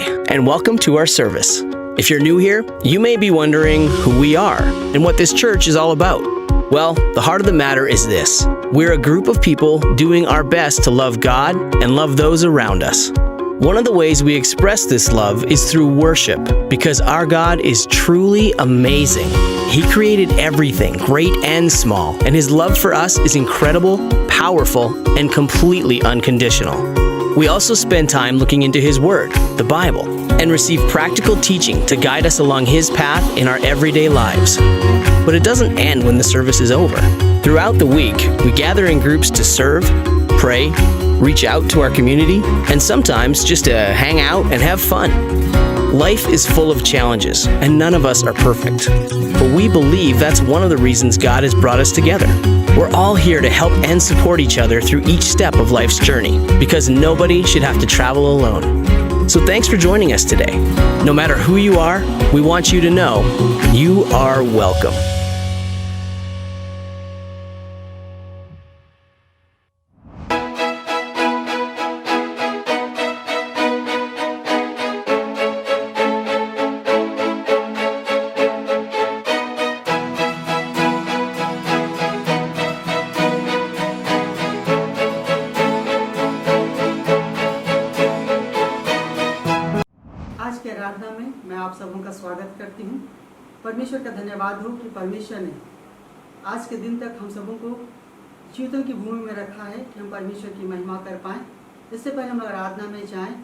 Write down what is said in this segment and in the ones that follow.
and welcome to our service. If you're new here, you may be wondering who we are and what this church is all about. Well, the heart of the matter is this. We're a group of people doing our best to love God and love those around us. One of the ways we express this love is through worship, because our God is truly amazing. He created everything, great and small, and His love for us is incredible, powerful, and completely unconditional. We also spend time looking into His Word, the Bible, and receive practical teaching to guide us along His path in our everyday lives. But it doesn't end when the service is over. Throughout the week, we gather in groups to serve, pray, reach out to our community, and sometimes just to hang out and have fun. Life is full of challenges, and none of us are perfect. But we believe that's one of the reasons God has brought us together. We're all here to help and support each other through each step of life's journey, because nobody should have to travel alone. So thanks for joining us today. No matter who you are, we want you to know you are welcome. आज के आराधना में मैं आप सबों का स्वागत करती हूँ। परमेश्वर का धन्यवाद हो कि परमेश्वर ने आज के दिन तक हम सबों को जीवितों की भूमि में रखा है कि हम परमेश्वर की महिमा कर पाएँ। इससे पहले हम लोग आराधना में जाएं,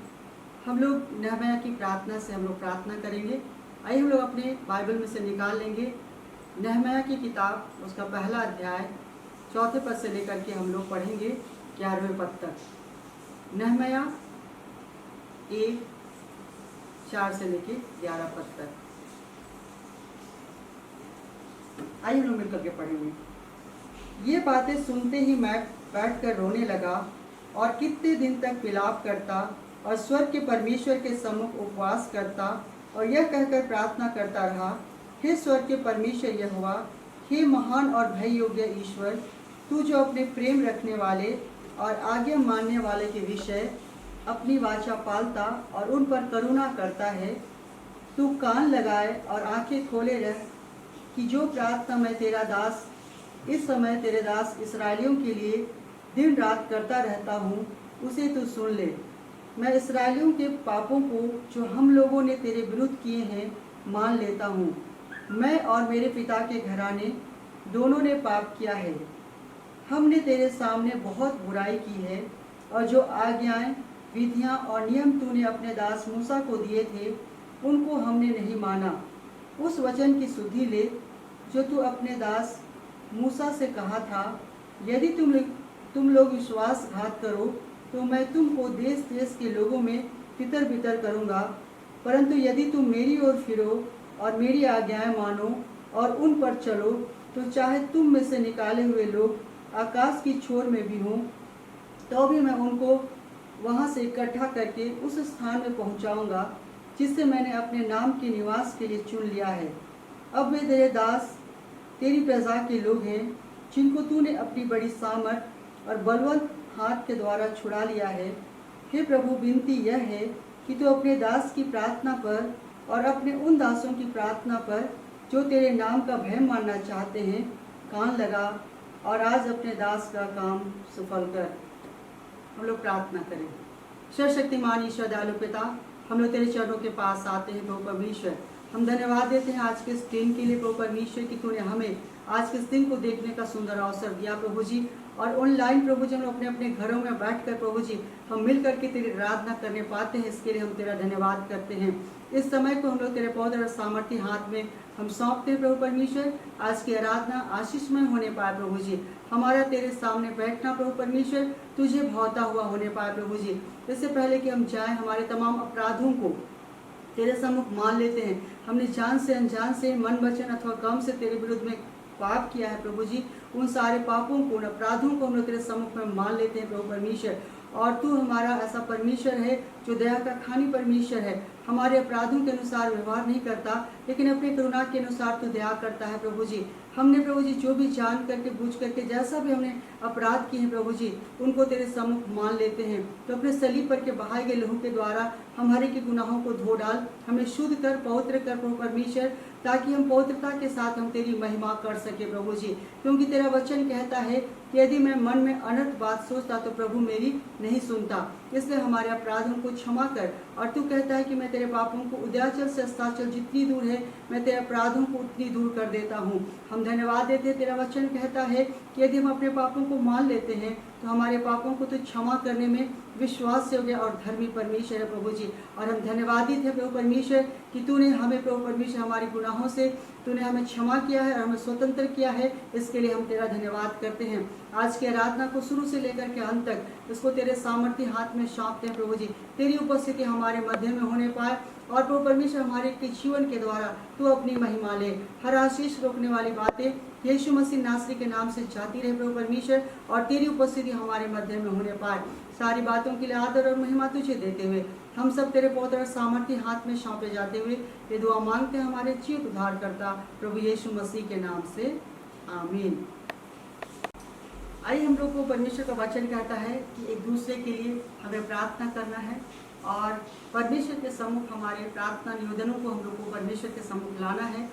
हम लोग नहमयाह की प्रार्थना से हम लोग प्रार्थना करेंगे। आइए हम लोग अपने बाइबल में से निकाल लेंगे नहमयाह की किताब, उसका पहला अध्याय 4 पद से लेकर के हम लोग पढ़ेंगे 11वें पद तक। नहमयाह 1:4 से लेके 11 पद तक। आइए हम मिलकर के पढ़ेंगे। ये बातें सुनते ही मैं बैठकर रोने लगा और कितने दिन तक विलाप करता और स्वर्ग के परमेश्वर के सम्मुख उपवास करता और यह कहकर प्रार्थना करता रहा, हे स्वर्ग के परमेश्वर यहोवा, हे महान और भय योग्य ईश्वर, तू जो अपने प्रेम रखने वाले और आज्ञा मानने वाले के विषय अपनी वाचा पालता और उन पर करुणा करता है, तू कान लगाए और आंखें खोले रह कि जो प्रार्थना मैं तेरा दास इस समय तेरे दास इस्राएलियों के लिए दिन रात करता रहता हूँ, उसे तू सुन ले। मैं इस्राएलियों के पापों को जो हम लोगों ने तेरे विरुद्ध किए हैं मान लेता हूँ। मैं और मेरे पिता के घराने दोनों ने पाप किया है। हमने तेरे सामने बहुत बुराई की है और जो आज्ञाएं, विधियाँ और नियम तूने अपने दास मूसा को दिए थे, उनको हमने नहीं माना। उस वचन की सुधि ले जो तू अपने दास मूसा से कहा था, यदि तुम लोग विश्वासघात करो तो मैं तुमको देश देश के लोगों में तितर बितर करूँगा। परंतु यदि तुम मेरी ओर फिरो और मेरी आज्ञाएं मानो और उन पर चलो, तो चाहे तुम में से निकाले हुए लोग आकाश की छोर में भी हों, तो भी मैं उनको वहाँ से इकट्ठा करके उस स्थान में पहुँचाऊँगा जिससे मैंने अपने नाम के निवास के लिए चुन लिया है। अब वे तेरे दास तेरी प्रजा के लोग हैं, जिनको तूने अपनी बड़ी सामर्थ और बलवंत हाथ के द्वारा छुड़ा लिया है। हे प्रभु, विनती यह है कि तू अपने दास की प्रार्थना पर और अपने उन दासों की प्रार्थना पर जो तेरे नाम का भय मानना चाहते हैं कान लगा और आज अपने दास का काम सफल कर। हम लोग प्रार्थना करें। सर्वशक्तिमान ईश्वर दयालु पिता, हम लोग तेरे चरणों के पास आते हैं प्रभु परमेश्वर। हम धन्यवाद देते हैं आज के इस दिन के लिए प्रभु परमेश्वर कि तूने हमें आज के इस दिन को देखने का सुंदर अवसर दिया प्रभु जी। और ऑनलाइन प्रभु जी हम लोग अपने अपने घरों में बैठकर प्रभु जी हम मिल करके तेरी आराधना करने पाते हैं, इसके लिए हम तेरा धन्यवाद करते हैं। इस समय को हम लोग तेरे पवित्र और सामर्थी हाथ में हम सौंपते हैं प्रभु परमेश्वर। आज की आराधना आशीषमय होने पाए प्रभु जी, हमारा तेरे सामने बैठना प्रभु परमेश्वर तुझे भावता हुआ होने पाए प्रभु जी। इससे पहले कि हम जाएं, हमारे तमाम अपराधों को तेरे सम्मुख मान लेते हैं। हमने जान से अनजान से मन वचन अथवा कर्म से तेरे विरुद्ध में पाप किया है प्रभु जी, उन सारे पापों को, उन अपराधों को हम लोग तेरे सम्मुख में मान लेते हैं प्रभु परमेश्वर। और तू हमारा ऐसा परमेश्वर है जो दया का खानी परमेश्वर है, हमारे अपराधों के अनुसार व्यवहार नहीं करता लेकिन अपने करुणा के अनुसार तू दया करता है प्रभु जी। हमने प्रभु जी जो भी जान करके बूझ करके जैसा भी हमने अपराध किए हैं प्रभु जी, उनको तेरे सम्मुख मान लेते हैं। तो अपने सलीब पर के बहाए गए लहू के द्वारा हमारे के गुनाहों को धो डाल, हमें शुद्ध कर, पवित्र कर प्रभु परमेश्वर, ताकि हम पवित्रता के साथ हम तेरी महिमा कर सके प्रभु जी। क्योंकि तेरा वचन कहता है कि यदि मैं मन में अनर्थ बात सोचता तो प्रभु मेरी नहीं सुनता। इसलिए हमारे अपराधों को क्षमा कर। और तू कहता है कि मैं तेरे पापों को उदयाचल से अस्ताचल जितनी दूर है, मैं तेरे अपराधों को उतनी दूर कर देता हूँ। हम धन्यवाद देते हैं, तेरा वचन कहता है कि यदि हम अपने पापों को मान लेते हैं तो हमारे पापों को तो क्षमा करने में विश्वास योग्य और धर्मी परमेश्वर है प्रभु जी। और हम धन्यवादित है प्रभु परमेश्वर कि तूने हमें प्रभु परमेश्वर हमारे गुनाहों से तूने हमें क्षमा किया है और हमें स्वतंत्र किया है। इसके लिए हम तेरा धन्यवाद करते हैं। आज की आराधना को शुरू से लेकर के अंत तक इसको तेरे सामर्थ्य हाथ में सौंपते हैं प्रभु जी। तेरी उपस्थिति हमारे मध्य में होने पाए और प्रभु परमेश्वर हमारे के जीवन के द्वारा तू अपनी महिमा ले। हर आशीष रोकने वाली बातें यीशु मसीह नासरी के नाम से जाती रहे प्रभु परमेश्वर, और तेरी उपस्थिति हमारे मध्य में होने पाए। सारी बातों के लिए आदर और महिमा तुझे देते हुए हम सब तेरे पवित्र सामर्थ्य हाथ में सौंपे जाते हुए ये दुआ मांगते हैं हमारे जीवित उद्धारकर्ता प्रभु यीशु मसीह के नाम से, आमीन। आइए, हम लोग को परमेश्वर का वचन कहता है कि एक दूसरे के लिए हमें प्रार्थना करना है और परमेश्वर के सम्मुख हमारे प्रार्थना निवेदनों को हम लोग को परमेश्वर के सम्मुख लाना है।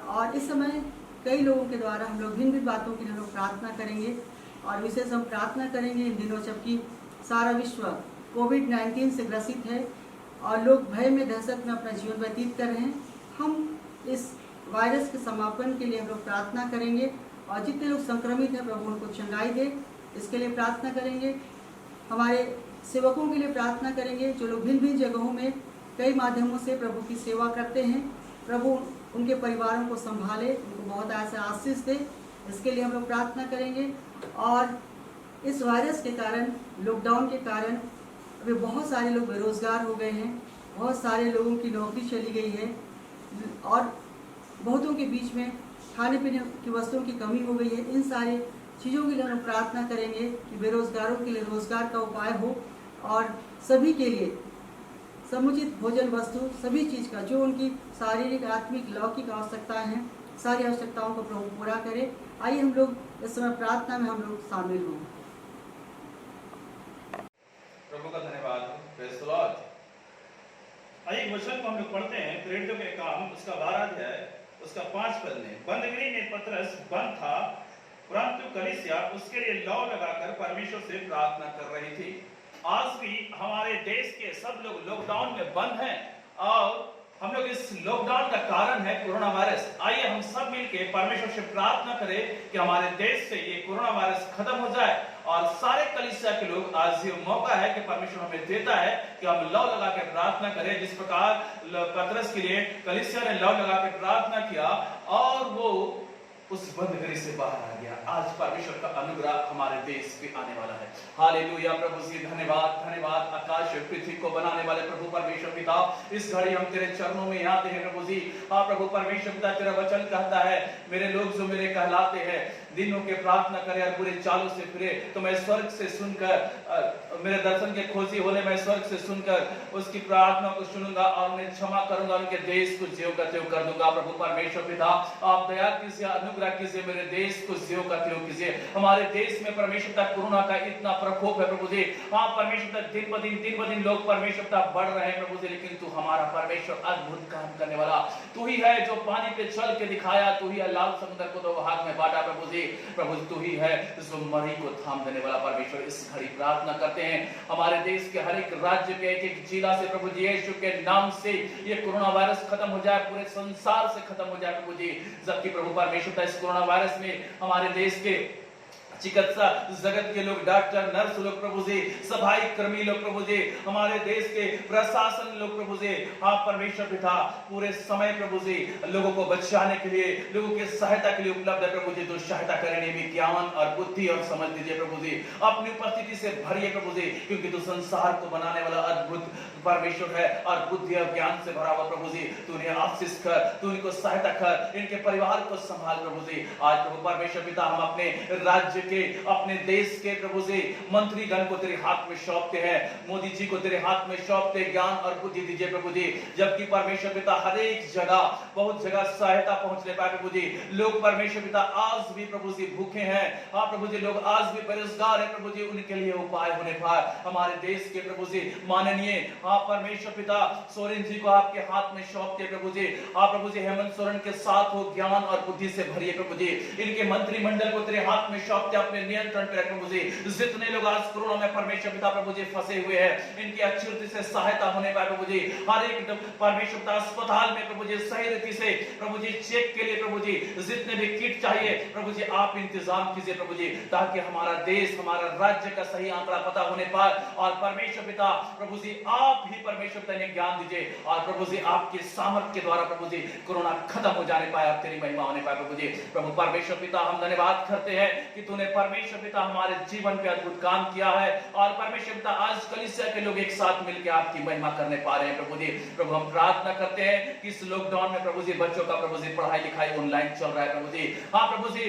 और इस समय कई लोगों के द्वारा हम लोग भिन्न भिन्न बातों की हम लोग प्रार्थना करेंगे, और विशेष हम प्रार्थना करेंगे इन दिनों जबकि सारा विश्व कोविड-19 से ग्रसित है और लोग भय में, दहशत में अपना जीवन व्यतीत कर रहे हैं। हम इस वायरस के समापन के लिए हम लोग प्रार्थना करेंगे और जितने लोग संक्रमित हैं प्रभु उनको चंगाई दे, इसके लिए प्रार्थना करेंगे। हमारे सेवकों के लिए प्रार्थना करेंगे जो लोग भिन्न भिन्न जगहों में कई माध्यमों से प्रभु की सेवा करते हैं। प्रभु उनके परिवारों को संभाले, उनको बहुत ऐसा आशीष दे, इसके लिए हम लोग प्रार्थना करेंगे। और इस वायरस के कारण, लॉकडाउन के कारण अभी बहुत सारे लोग बेरोजगार हो गए हैं, बहुत सारे लोगों की नौकरी चली गई है और बहुतों के बीच में खाने पीने की वस्तुओं की कमी हो गई है। इन सारी चीज़ों के लिए हम प्रार्थना करेंगे कि बेरोजगारों के लिए रोजगार का उपाय हो और सभी के लिए समुचित भोजन वस्तु, सभी चीज़ का जो उनकी शारीरिक, आत्मिक, लौकिक आवश्यकताएं हैं, सारी आवश्यकताओं को प्रभु पूरा करे। आइए हम लोग इस समय प्रार्थना में हम लोग शामिल हों। प्रभु का धन्यवाद। Praise the Lord. आइए वचन को हम लोग पढ़ते हैं। प्रेरितों के काम उसका 12 अध्याय उसका 5 पद में, बंदगिरी में पतरस बंद था, परंतु कलीसिया उसके लिए लौ लगाकर परमेश्वर से प्रार्थना कर रही थी। आज भी हमारे देश के सब लोग लॉकडाउन में बंद हैं और हम लोग इस लॉकडाउन का कारण है कोरोना वायरस। आइए हम सब मिलकर परमेश्वर से प्रार्थना करें कि हमारे देश से ये कोरोना वायरस खत्म हो जाए। और सारे कलीसिया के लोग, आज ये मौका है कि परमेश्वर हमें देता है कि हम लौ लगा के प्रार्थना करें। जिस प्रकार पतरस के लिए कलीसिया ने लौ लगा के प्रार्थना किया और वो उस बंदगिरी से बाहर आ गया। आज परमेश्वर का अनुग्रह हमारे देश पे आने वाला है। हालेलुया। प्रभु जी धन्यवाद, धन्यवाद। आकाश और पृथ्वी को बनाने वाले प्रभु परमेश्वर पिता, इस घड़ी हम तेरे चरणों में आते हैं प्रभु जी। हाँ प्रभु परमेश्वर पिता, तेरा वचन कहता है मेरे लोग जो मेरे कहलाते हैं दिनों के प्रार्थना करे और बुरे चालों से फिरे तो मैं स्वर्ग से सुनकर, मेरे दर्शन के खोजी होने मैं स्वर्ग से सुनकर उसकी प्रार्थना को सुनूंगा और उन्हें क्षमा करूंगा, उनके देश को ज्यों का त्यों कर दूंगा। प्रभु परमेश्वर पिता, आप दया कीजिए, अनुग्रह कीजिए, मेरे देश को ज्यों का त्यों कीजिए। हमारे देश में परमेश्वर पिता कोरोना का इतना प्रकोप है प्रभु जी। हाँ परमेश्वर पिता, दिन ब दिन लोग परमेश्वर पिता बढ़ रहे हैं प्रभु जी, लेकिन तू हमारा परमेश्वर अद्भुत काम करने वाला तू ही है, जो पानी पे चल के दिखाया, तू ही है, लाल समुद्र को दो भाग में बांटा प्रभु जी। प्रभु तू ही है जो मरी को थाम देने वाला परमेश्वर। इस घड़ी प्रार्थना करते हैं हमारे देश के हर एक राज्य के एक एक जिला से प्रभु जी यीशु के नाम से ये कोरोना वायरस खत्म हो जाए, पूरे संसार से खत्म हो जाए प्रभु जी। जबकि प्रभु परमेश्वर इस कोरोना वायरस में हमारे देश के चिकित्सा जगत के लोग, डॉक्टर, नर्स लोग प्रभु जी, सफाई कर्मी लोग प्रभु जी, हमारे देश के प्रशासन लोग प्रभु जी, हाँ परमेश्वर पिता पूरे समय प्रभु जी लोगों को बचाने के लिए, लोगों की सहायता के लिए उपलब्ध है प्रभु जी। तो सहायता करने में ज्ञान और बुद्धि और समझ दीजिए प्रभु जी, अपनी उपस्थिति से भरिए प्रभु जी, क्योंकि तू संसार को बनाने वाला अद्भुत परमेश्वर है और बुद्धि और ज्ञान से भरा हुआ प्रभु जी। तू इन्हें आशीष कर, तू इनको सहायता कर, इनके परिवार को संभाल प्रभु जी। आज प्रभु परमेश्वर पिता हम अपने राज्य के, अपने देश के प्रभु जी मंत्री गण को तेरे हाथ में सौंपते हैं, मोदी जी को तेरे हाथ में सौंपते, ज्ञान और बुद्धि दीजिए प्रभु जी। जबकि परमेश्वर पिता हर एक जगह, बहुत जगह सहायता पहुंचने पाए प्रभु जी। लोग परमेश्वर पिता आज भी प्रभु जी भूखे हैं, हाँ प्रभु जी, लोग आज भी बेरोजगार है प्रभु जी, उनके लिए उपाय होने पाए। हमारे देश के प्रभु जी माननीय हाँ परमेश्वर पिता सोरेन जी को आपके हाथ में सौंपते प्रभु जी। हाँ प्रभु जी, हेमंत सोरेन के साथ हो ज्ञान और बुद्धि से भरिए प्रभु जी। इनके मंत्रिमंडल को तेरे हाथ में सौंपते, अपने नियंत्रण पे रख प्रभु जी। जितने लोग आज कोरोना में परमेश्वर पिता प्रभु जी फंसे हुए हैं, इनकी अच्छी रीति से सहायता होने पाए प्रभु जी। हर एक परमेश्वर पिता अस्पताल में प्रभु जी सही रीति से प्रभु जी चेक के लिए प्रभु जी जितने भी किट चाहिए प्रभु जी आप इंतजाम कीजिए प्रभु जी, ताकि हमारा देश, हमारा राज्य का सही आंकड़ा पता होने पाए। और परमेश्वर पिता प्रभु जी आप ही परमेश्वर पिता ने ज्ञान दीजिए, और प्रभु जी आपके सामर्थ्य के द्वारा प्रभु जी कोरोना खत्म हो जाने पाए और तेरी महिमा होने पाए प्रभु जी। प्रभु परमेश्वर पिता हम धन्यवाद करते हैं कि तूने परमेश्वर पिता हमारे जीवन पे अद्भुत काम किया है, और परमेश्वर पिता आज कलीसिया के लोग एक साथ मिलकर आपकी महिमा करने पा रहे हैं प्रभु जी। प्रभु हम प्रार्थना करते हैं कि इस लॉकडाउन में प्रभु जी बच्चों का प्रभु जी पढ़ाई लिखाई ऑनलाइन चल रहा है प्रभु जी। हाँ प्रभु जी,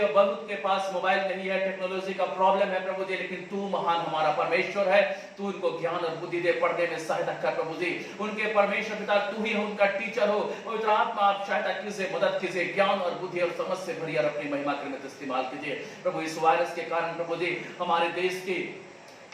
बहुत के पास मोबाइल नहीं है, टेक्नोलॉजी का प्रॉब्लम है प्रभु जी, लेकिन तू महान हमारा परमेश्वर है, तू उनको ज्ञान और बुद्धि दे, पढ़ने में सहायता कर प्रभु जी। उनके परमेश्वर पिता तू ही उनका टीचर हो, पवित्र आत्मा आप सहायता कीजिए, मदद कीजिए, ज्ञान और बुद्धि और समझ से भरिए और अपनी महिमा के लिए इस्तेमाल कीजिए प्रभु। इस वायरस के कारण प्रभु जी हमारे देश की,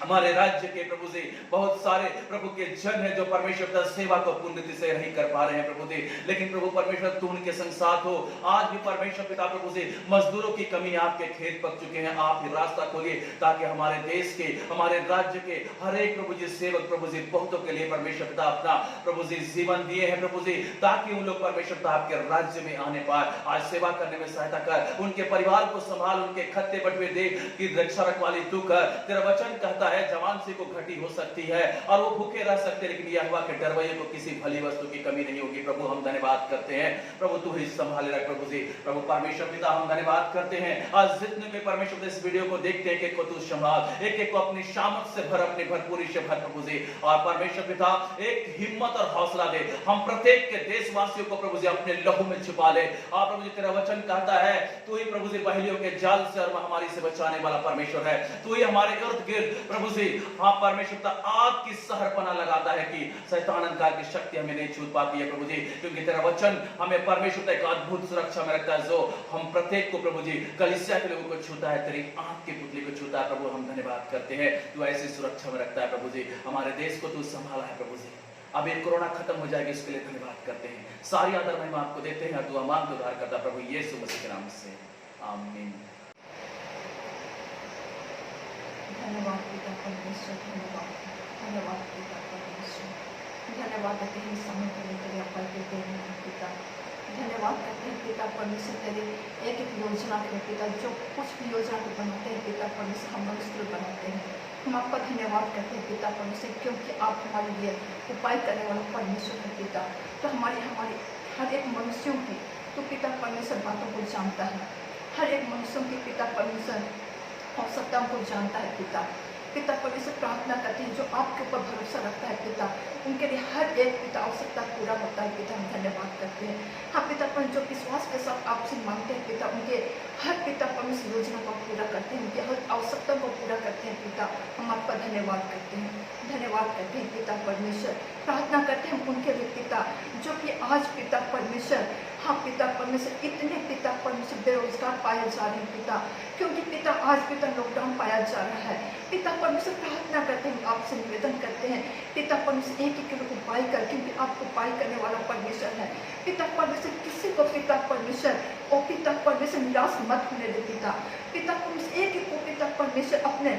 हमारे राज्य के प्रभु जी बहुत सारे प्रभु के जन है जो परमेश्वर का सेवा को पूर्ण रीति से नहीं कर पा रहे हैं प्रभु जी, लेकिन प्रभु परमेश्वर तू उनके संग साथ हो। आज भी परमेश्वर पिता प्रभु जी मजदूरों की कमी, आपके खेत पक चुके हैं, आप ही रास्ता खोलिए ताकि हमारे देश के, हमारे राज्य के हर एक प्रभु जी सेवक प्रभु जी बहुतों के लिए परमेश्वर पिता अपना प्रभु जी जीवन दिए हैं प्रभु जी, ताकि उन लोग परमेश्वर पिता आपके राज्य में आने पाए। आज सेवा करने में सहायता कर, उनके परिवार को संभाल, उनके खत्ते बटवे दे कि रक्षा रखवाली तू कर। तेरा वचन कहता है जवान से को घटी हो सकती है और वो भूखे रह सकते, लेकिन यहोवा के डरवैये को किसी भली वस्तु की कमी नहीं होगी। प्रभु हम धन्यवाद करते हैं प्रभु, तू ही संभाले रख प्रभु जी। प्रभु परमेश्वर पिता हम धन्यवाद करते हैं, आज जितने भी परमेश्वर इस वीडियो को देखते हैं, एक को तू संभाल, एक एक को अपनी शामत से भर, अपनी भरपूरी से भर प्रभु जी। और परमेश्वर पिता एक हिम्मत और हौसला दे, हम प्रत्येक के देशवासियों को प्रभु जी अपने लहू में छुपा ले। और प्रभु जी तेरा वचन कहता है तू ही प्रभु जी बहलियों के जाल से और महामारी से बचाने वाला परमेश्वर है, तू ही हमारे इर्द गिर्द प्रभु जी हाँ परमेश्वर आग की सहरपना लगाता है कि शैतान अंधकार की शक्ति हमें नहीं छू पाती है प्रभु जी, क्योंकि तेरा वचन हमें परमेश्वर एक अद्भुत सुरक्षा में रखता है, जो हम प्रत्येक को प्रभु जी कलीसिया के लोगों को छूता है, तेरी आंख की पुतली को छूता है प्रभु। हम धन्यवाद करते हैं, तू ऐसी सुरक्षा में रखता है प्रभु जी, हमारे देश को तू संभाला है प्रभु जी। अब ये कोरोना खत्म हो जाएगी, इसके लिए धन्यवाद करते हैं, सारी आदर महिमा आपको देते हैं, दुआ मांग उद्धार करता प्रभु यीशु मसीह के नाम से, आमीन। धन्यवाद पिता परमेश्वर, धन्यवाद, धन्यवाद पिता परमेश्वर, धन्यवाद करते हैं समय के लिए तेरे अपार के देने में पिता, धन्यवाद करते हैं पिता परमेश्वर तेरे एक एक योजना के पिता, जो कुछ भी योजना को बनाते हैं पिता परमेश्वर हम मनुष्य बनाते हैं, हम आपका धन्यवाद करते हैं पिता परमेश्वर, क्योंकि आप हमारे लिए उपाय करने वाला परमेश्वर है पिता। तो हमारे हर एक मनुष्यों की तो पिता परमेश्वर बातों को जानता है, हर एक मनुष्यों की पिता परमेश्वर आवश्यकताओं को जानता है पिता। पिता परमेश्वर प्रार्थना करते हैं जो आपके ऊपर भरोसा रखता है पिता, उनके लिए हर एक पिता आवश्यकता पूरा होता है पिता। हम धन्यवाद करते हैं हाँ पिता पर जो विश्वास के साथ आपसे मांगते हैं पिता, उनके हर पिता परमेश्वर योजना को पूरा करते हैं, उनकी हर आवश्यकता को पूरा करते हैं पिता। हम आपका धन्यवाद करते हैं, धन्यवाद करते हैं पिता परमेश्वर। प्रार्थना करते हैं उनके लिए पिता जो कि आज पिता परमेश्वर हाँ पिता परमेश्वर इतने पिता परमेश्वर बेरोजगार पाए जा रहे हैं पिता, क्योंकि पिता आज पिता लॉकडाउन पाया जा रहा है पिता परमेश्वर। प्रार्थना करते हैं, आपसे निवेदन करते हैं पिता परमेश्वर एक एक उपाय कर, क्योंकि आप उपाय करने वाला परमेश्वर है पिता परमेश्वर। किसी को पिता परमेश्वर और पिता परमेश्वर निराश मत होने दे पिता। पिता परमेश्वर एक एक को पिता परमेश्वर अपने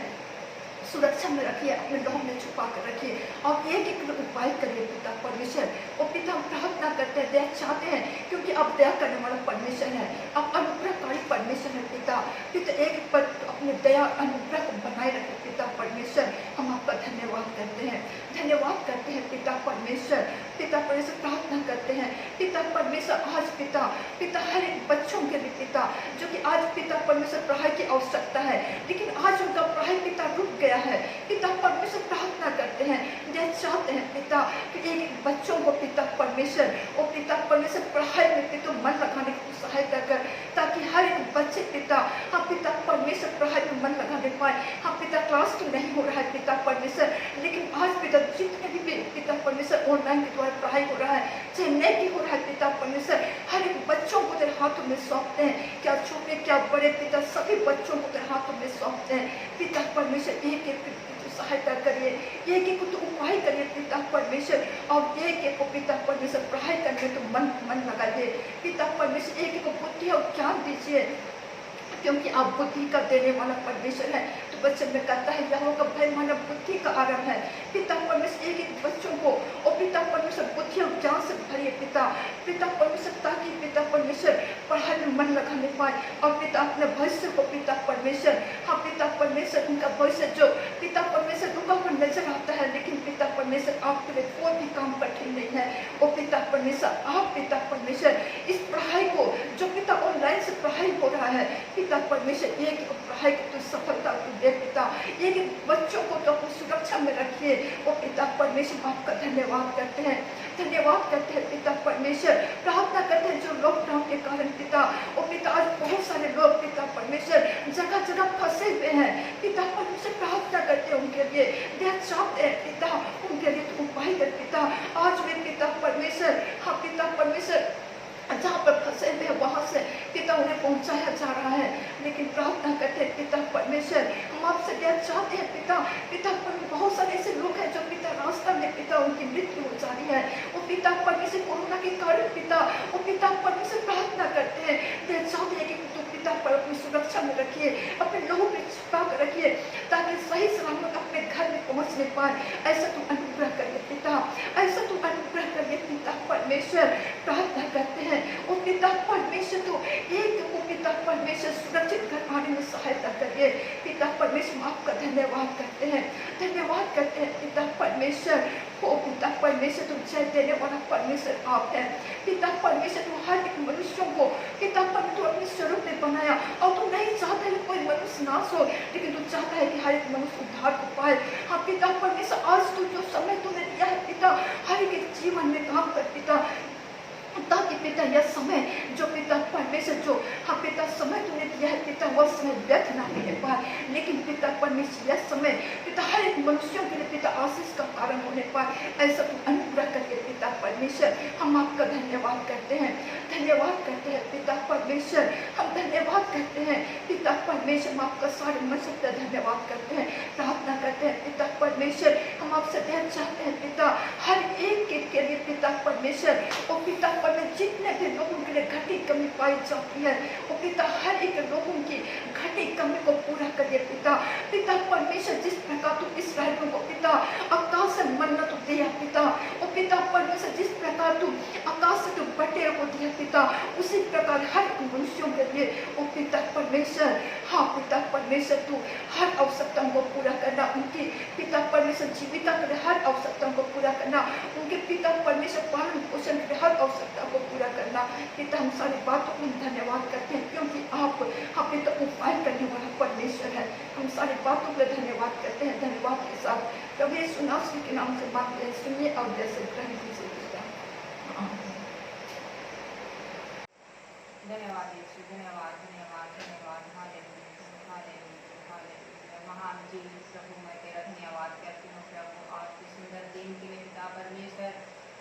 सुरक्षा में रखिए, अपने लहू में छुपा कर रखिए और एक एक उपाय करिए पिता परमेश्वर। और पिता प्रार्थना करते हैं, दया चाहते हैं, क्योंकि आप दया करने वाला परमेश्वर है, आप अनुग्रहकारी परमेश्वर है पिता। पिता एक पर अपने दया अनुग्रह को बनाए रखे पिता परमेश्वर। हम आपका धन्यवाद करते हैं, धन्यवाद करते हैं पिता परमेश्वर। पिता परमेश्वर प्रार्थना करते हैं पिता परमेश्वर आज पिता हर एक बच्चों के लिए पिता, जो कि आज पिता परमेश्वर पढ़ाई की आवश्यकता है, लेकिन आज उनका पढ़ाई पिता रुक गया है पिता परमेश्वर। प्रार्थना करते हैं, यह चाहते हैं पिता कि एक बच्चों को पिता परमेश्वर और पिता परमेश्वर पढ़ाई में पिता मन लगाने की सहायता कर, ताकि हर एक बच्चे पिता हाँ पिता परमेश्वर से नहीं हो रहा है पिता परमेश्वर, लेकिन आज पिता जितने भी पिता परमेश्वर ऑनलाइन के द्वारा पढ़ाई हो रहा है, चाहे नहीं हो रहा है पिता परमेश्वर, हर एक बच्चों को तेरे हाथों में सौंपते हैं, क्या छोटे क्या बड़े पिता, सभी बच्चों को तेरे हाथों में सौंपते हैं पिता परमेश्वर। एक एक सहायता करिए, एक एक को तो उपाय करिए पिता परमेश्वर, और एक एक को पिता परमेश्वर पढ़ाई करने तो मन लगाइए पिता परमेश्वर, एक एक को बुद्धि और ज्ञान दीजिए, क्योंकि आप बुद्धि का देने वाला परमेश्वर है। तो बच्चे में कहता है यहोवा का भय मानव बुद्धि का आरंभ है पिता परमेश्वर। एक एक बच्चों को और पिता परमेश्वर बुद्धि और ज्ञान से भरिए पिता परमेश्वर, ताकि पिता परमेश्वर पढ़ाई में मन लगाने पाए और पिता अपने भविष्य को पिता परमेश्वर, हाँ पिता परमेश्वर उनका भविष्य जो पिता परमेश्वर रुका हुआ नजर आता है, लेकिन पिता परमेश्वर आपके लिए कोई भी काम कठिन नहीं है। और पिता परमेश्वर आप पिता परमेश्वर इस पढ़ाई को जो पिता ऑनलाइन से पढ़ाई हो रहा है पिता परमेश्वर, एक पढ़ाई को तो सफलता को दे पिता, एक बच्चों को तो अपनी सुरक्षा में रखिए। और पिता परमेश्वर आपका धन्यवाद करते हैं, धन्यवाद करते हैं पिता परमेश्वर। प्रार्थना करते हैं जो लॉकडाउन के कारण पिता और पिता आज बहुत सारे लोग पिता परमेश्वर जगह जगह फंसे हुए हैं पिता परमेश्वर, प्रार्थना करते हैं उनके लिए, देह चाहते हैं पिता उनके लिए तो उपाय कर पिता। आज भी पिता परमेश्वर, हाँ पिता परमेश्वर जहाँ पर फंसे हुए हैं वहाँ से पिता उन्हें पहुँचाया जा रहा है, लेकिन प्रार्थना करते हैं पिता परमेश्वर, हम आपसे क्या चाहते हैं पिता पर बहुत सारे ऐसे लोग हैं जो पिता रास्ता में पिता उनकी मृत्यु हो जा रही है। वो पिता परमेश्वर कोरोना के कारण पिता वो पिता परमेश्वर प्रार्थना करते हैं, क्या चाहते हैं कि तो पिता पर अपनी सुरक्षा में रखिए, अपने लोगों को छुपा कर रखिए, ताकि सही सलामत अपने घर में पहुँच नहीं पाए। ऐसा तुम अनुग्रह करिए पिता, ऐसा तुम अनुग्रह करिए पिता परमेश्वर। प्रार्थना करते हैं और पिता परमेश्वर तो एक को पिता परमेश्वर सुरक्षित घर आने में सहायता करिए पिता परमेश्वर। आपका धन्यवाद करते हैं, धन्यवाद करते हैं पिता परमेश्वर। ओ पिता परमेश्वर तुम जय देने वाला परमेश्वर आप है पिता परमेश्वर। तुम हर एक मनुष्यों को पिता परमेश्वर अपने स्वरूप में बनाया, और तुम नहीं चाहता है कोई मनुष्य नाश हो, लेकिन तुम चाहता है कि हर एक मनुष्य उद्धार को पाए। हाँ पिता परमेश्वर आज तो जो समय तुमने दिया है पिता हर एक जीवन में काम कर पिता, ताकि पिता यह समय जो पिता परमेश्वर जो हाँ पिता समय तुमने दिया है पिता वह समय व्यर्थ ना होने पाए, लेकिन पिता परमेश्वर यह समय पिता हर एक मनुष्यों के लिए पिता आशीष का कारण होने पाए। ऐसा तुम अनुग्रह करके पिता परमेश्वर हम आपका धन्यवाद करते हैं, धन्यवाद करते हैं पिता परमेश्वर। हम धन्यवाद करते हैं पिता परमेश्वर, हम आपका सारे मन से धन्यवाद करते हैं, प्रार्थना करते हैं पिता परमेश्वर। हम आपसे ध्यान चाहते हैं पिता हर एक के लिए पिता परमेश्वर, और पिता जितने भी लोगों के लिए घटी कमी पाई जाती है वो पिता हर एक लोगों की घटी कमी को पूरा करिए पिता परमेश्वर। जिस प्रकार तुम इस्राएलियों को पिता आकाश से मन्ना तो दिया पिता, और पिता परमेश्वर जिस प्रकार तुम आकाश से तुम बटेर को दिया पिता, उसी प्रकार हर एक मनुष्यों के लिए वो पिता परमेश्वर, हाँ पिता परमेश्वर तू हर आवश्यकताओं को पूरा करना, उनकी पिता परमेश्वर जीविका के लिए हर आवश्यकताओं को पूरा करना, उनके पिता परमेश्वर पालन पोषण के लिए हर आवश्यकता को पूरा करना पिता। हम सारी बातों को धन्यवाद करते हैं, क्योंकि आप हाँ पिता उपाय करने वाला परमेश्वर है। हम सारी बातों के लिए धन्यवाद करते हैं, धन्यवाद के साथ प्रभु यीशु नासरी के नाम से मांगते हैं, सुनिए और जैसे ग्रहण कीजिए पिता। धन्यवाद यीशु, धन्यवाद धन्यवाद धन्यवाद। Hallelujah hallelujah hallelujah. महान जीवित प्रभु मैं तेरा धन्यवाद करती हूँ प्रभु, आज के सुंदर दिन के लिए पिता परमेश्वर,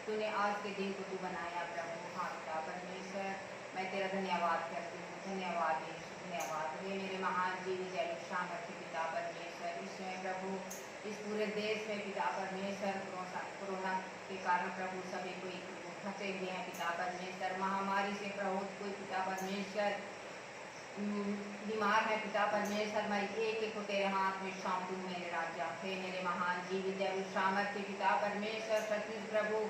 तूने आज के दिन को तू बनाया प्रभु। हाँ पिता परमेश्वर मैं तेरा धन्यवाद करती हूँ, धन्यवाद यीशु धन्यवाद। हे मेरे महान जीवित जय सामर्थ्य पिता परमेश्वर, इस समय प्रभु इस पूरे देश में पिता परमेश्वर कोरोना के कारण प्रभु सभी कोई फंसे हुए हैं पिता परमेश्वर, महामारी से प्रभु कोई पिता परमेश्वर बीमार है पिता परमेश्वर। मैं एक एक को तेरे हाथ में सौंपू मेरे राजा। हे मेरे महान जीवित जय सामर्थ्य पिता परमेश्वर, सचमुच प्रभु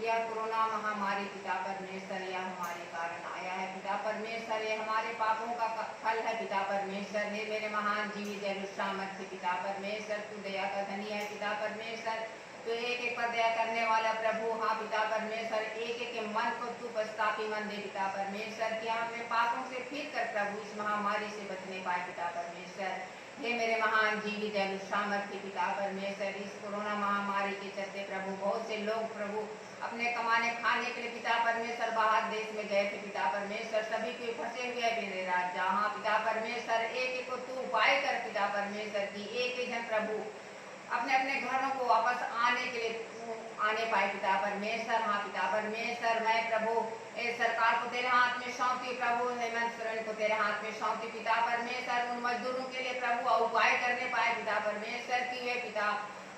यह कोरोना महामारी पिता परमेश्वर यह हमारे कारण आया है पिता परमेश्वर, ये हमारे पापों का फल है पिता परमेश्वर। हे मेरे महान जीवित जय सामर्थ्य पिता परमेश्वर, तू दया का धनी है पिता परमेश्वर, तो एक एक पर दया करने वाला प्रभु। हाँ पिता परमेश्वर एक एक के मन को तू पछताती मन दे पिता परमेश्वर, कि हम अपने पापों से फिर कर प्रभु इस महामारी से बचने पाए पिता परमेश्वर। हे मेरे महान जीवित एवं सामर्थ्य पिता परमेश्वर, इस कोरोना महामारी के चलते प्रभु बहुत से लोग प्रभु अपने कमाने खाने के लिए पिता परमेश्वर बाहर देश में गए थे पिता परमेश्वर, सभी को फंसे हुए हैं मेरे राजा। हाँ पिता परमेश्वर, एक एक को तू उपाय कर पिता परमेश्वर की एक एक जन प्रभु अपने अपने घरों को वापस आने के लिए आने पाए पिता परमेश्वर। हाँ पिता परमेश्वर, मैं प्रभु इस सरकार को तेरे हाथ में सौंपती प्रभु, हेमंत सोरेन को तेरे हाथ में सौंपती पिता परमेश्वर, उन मजदूरों के लिए प्रभु उपाय करने पाए पिता परमेश्वर की वे पिता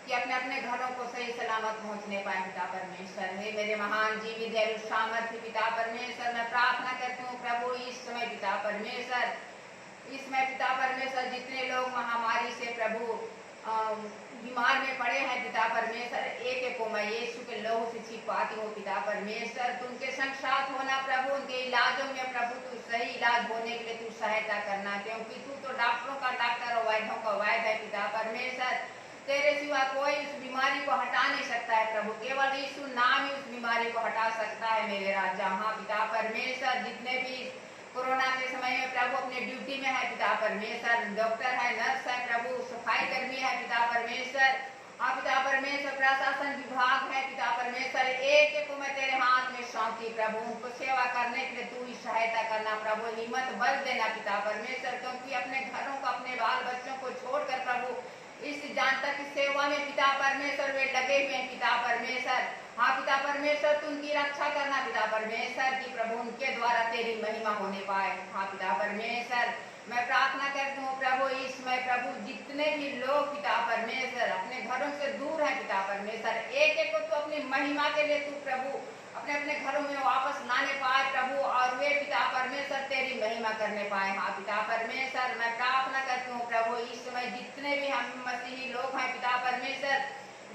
कि अपने अपने घरों को सही सलामत पहुंचने पाए पिता परमेश्वर। हे मेरे महान जीवित एवं सामर्थ्य पिता परमेश्वर, मैं प्रार्थना करती हूँ प्रभु इस समय पिता परमेश्वर, इसमें पिता परमेश्वर जितने लोग महामारी से प्रभु बीमार में पड़े हैं पिता परमेश्वर, एक एक को मैं यीशु के लहू से छिपाती हूँ पिता परमेश्वर, तू उनके संग साथ होना प्रभु, उनके इलाजों में प्रभु तू सही इलाज होने के लिए तू सहायता करना, क्योंकि तू तो डॉक्टरों का डॉक्टर और वैद्यों का वैद्य है पिता परमेश्वर। तेरे सिवा कोई उस बीमारी को हटा नहीं सकता है प्रभु, केवल यीशु नाम ही उस बीमारी को हटा सकता है मेरे राजा। हाँ पिता परमेश्वर, जितने भी कोरोना के समय में प्रभु अपने ड्यूटी में है पिता परमेश्वर, डॉक्टर है, नर्स है प्रभु, सफाई कर्मी है पिता परमेश्वर, हाँ पिता परमेश्वर, प्रशासन विभाग है पिता परमेश्वर, एक एक को मैं तेरे हाथ में सौंपती प्रभु, उनको सेवा करने के लिए तू ही सहायता करना प्रभु, हिम्मत बल देना पिता परमेश्वर, क्योंकि अपने घरों को अपने बाल बच्चों को छोड़कर प्रभु इस जानता की सेवा में पिता परमेश्वर वे लगे हुए हैं पिता परमेश्वर। हाँ पिता परमेश्वर, तू उनकी रक्षा करना पिता परमेश्वर की प्रभु उनके द्वारा तेरी महिमा होने पाए। हाँ पिता परमेश्वर, मैं प्रार्थना करती हूँ प्रभु इस समय प्रभु जितने भी लोग पिता परमेश्वर अपने घरों से दूर है पिता परमेश्वर, एक एक को तू अपनी महिमा के लिए तू प्रभु अपने अपने घरों में वापस लाने पाए प्रभु, और वे पिता परमेश्वर तेरी महिमा करने पाए। हाँ पिता परमेश्वर, मैं प्रार्थना करती हूँ प्रभु इस समय जितने भी हम मसीही लोग हैं पिता परमेश्वर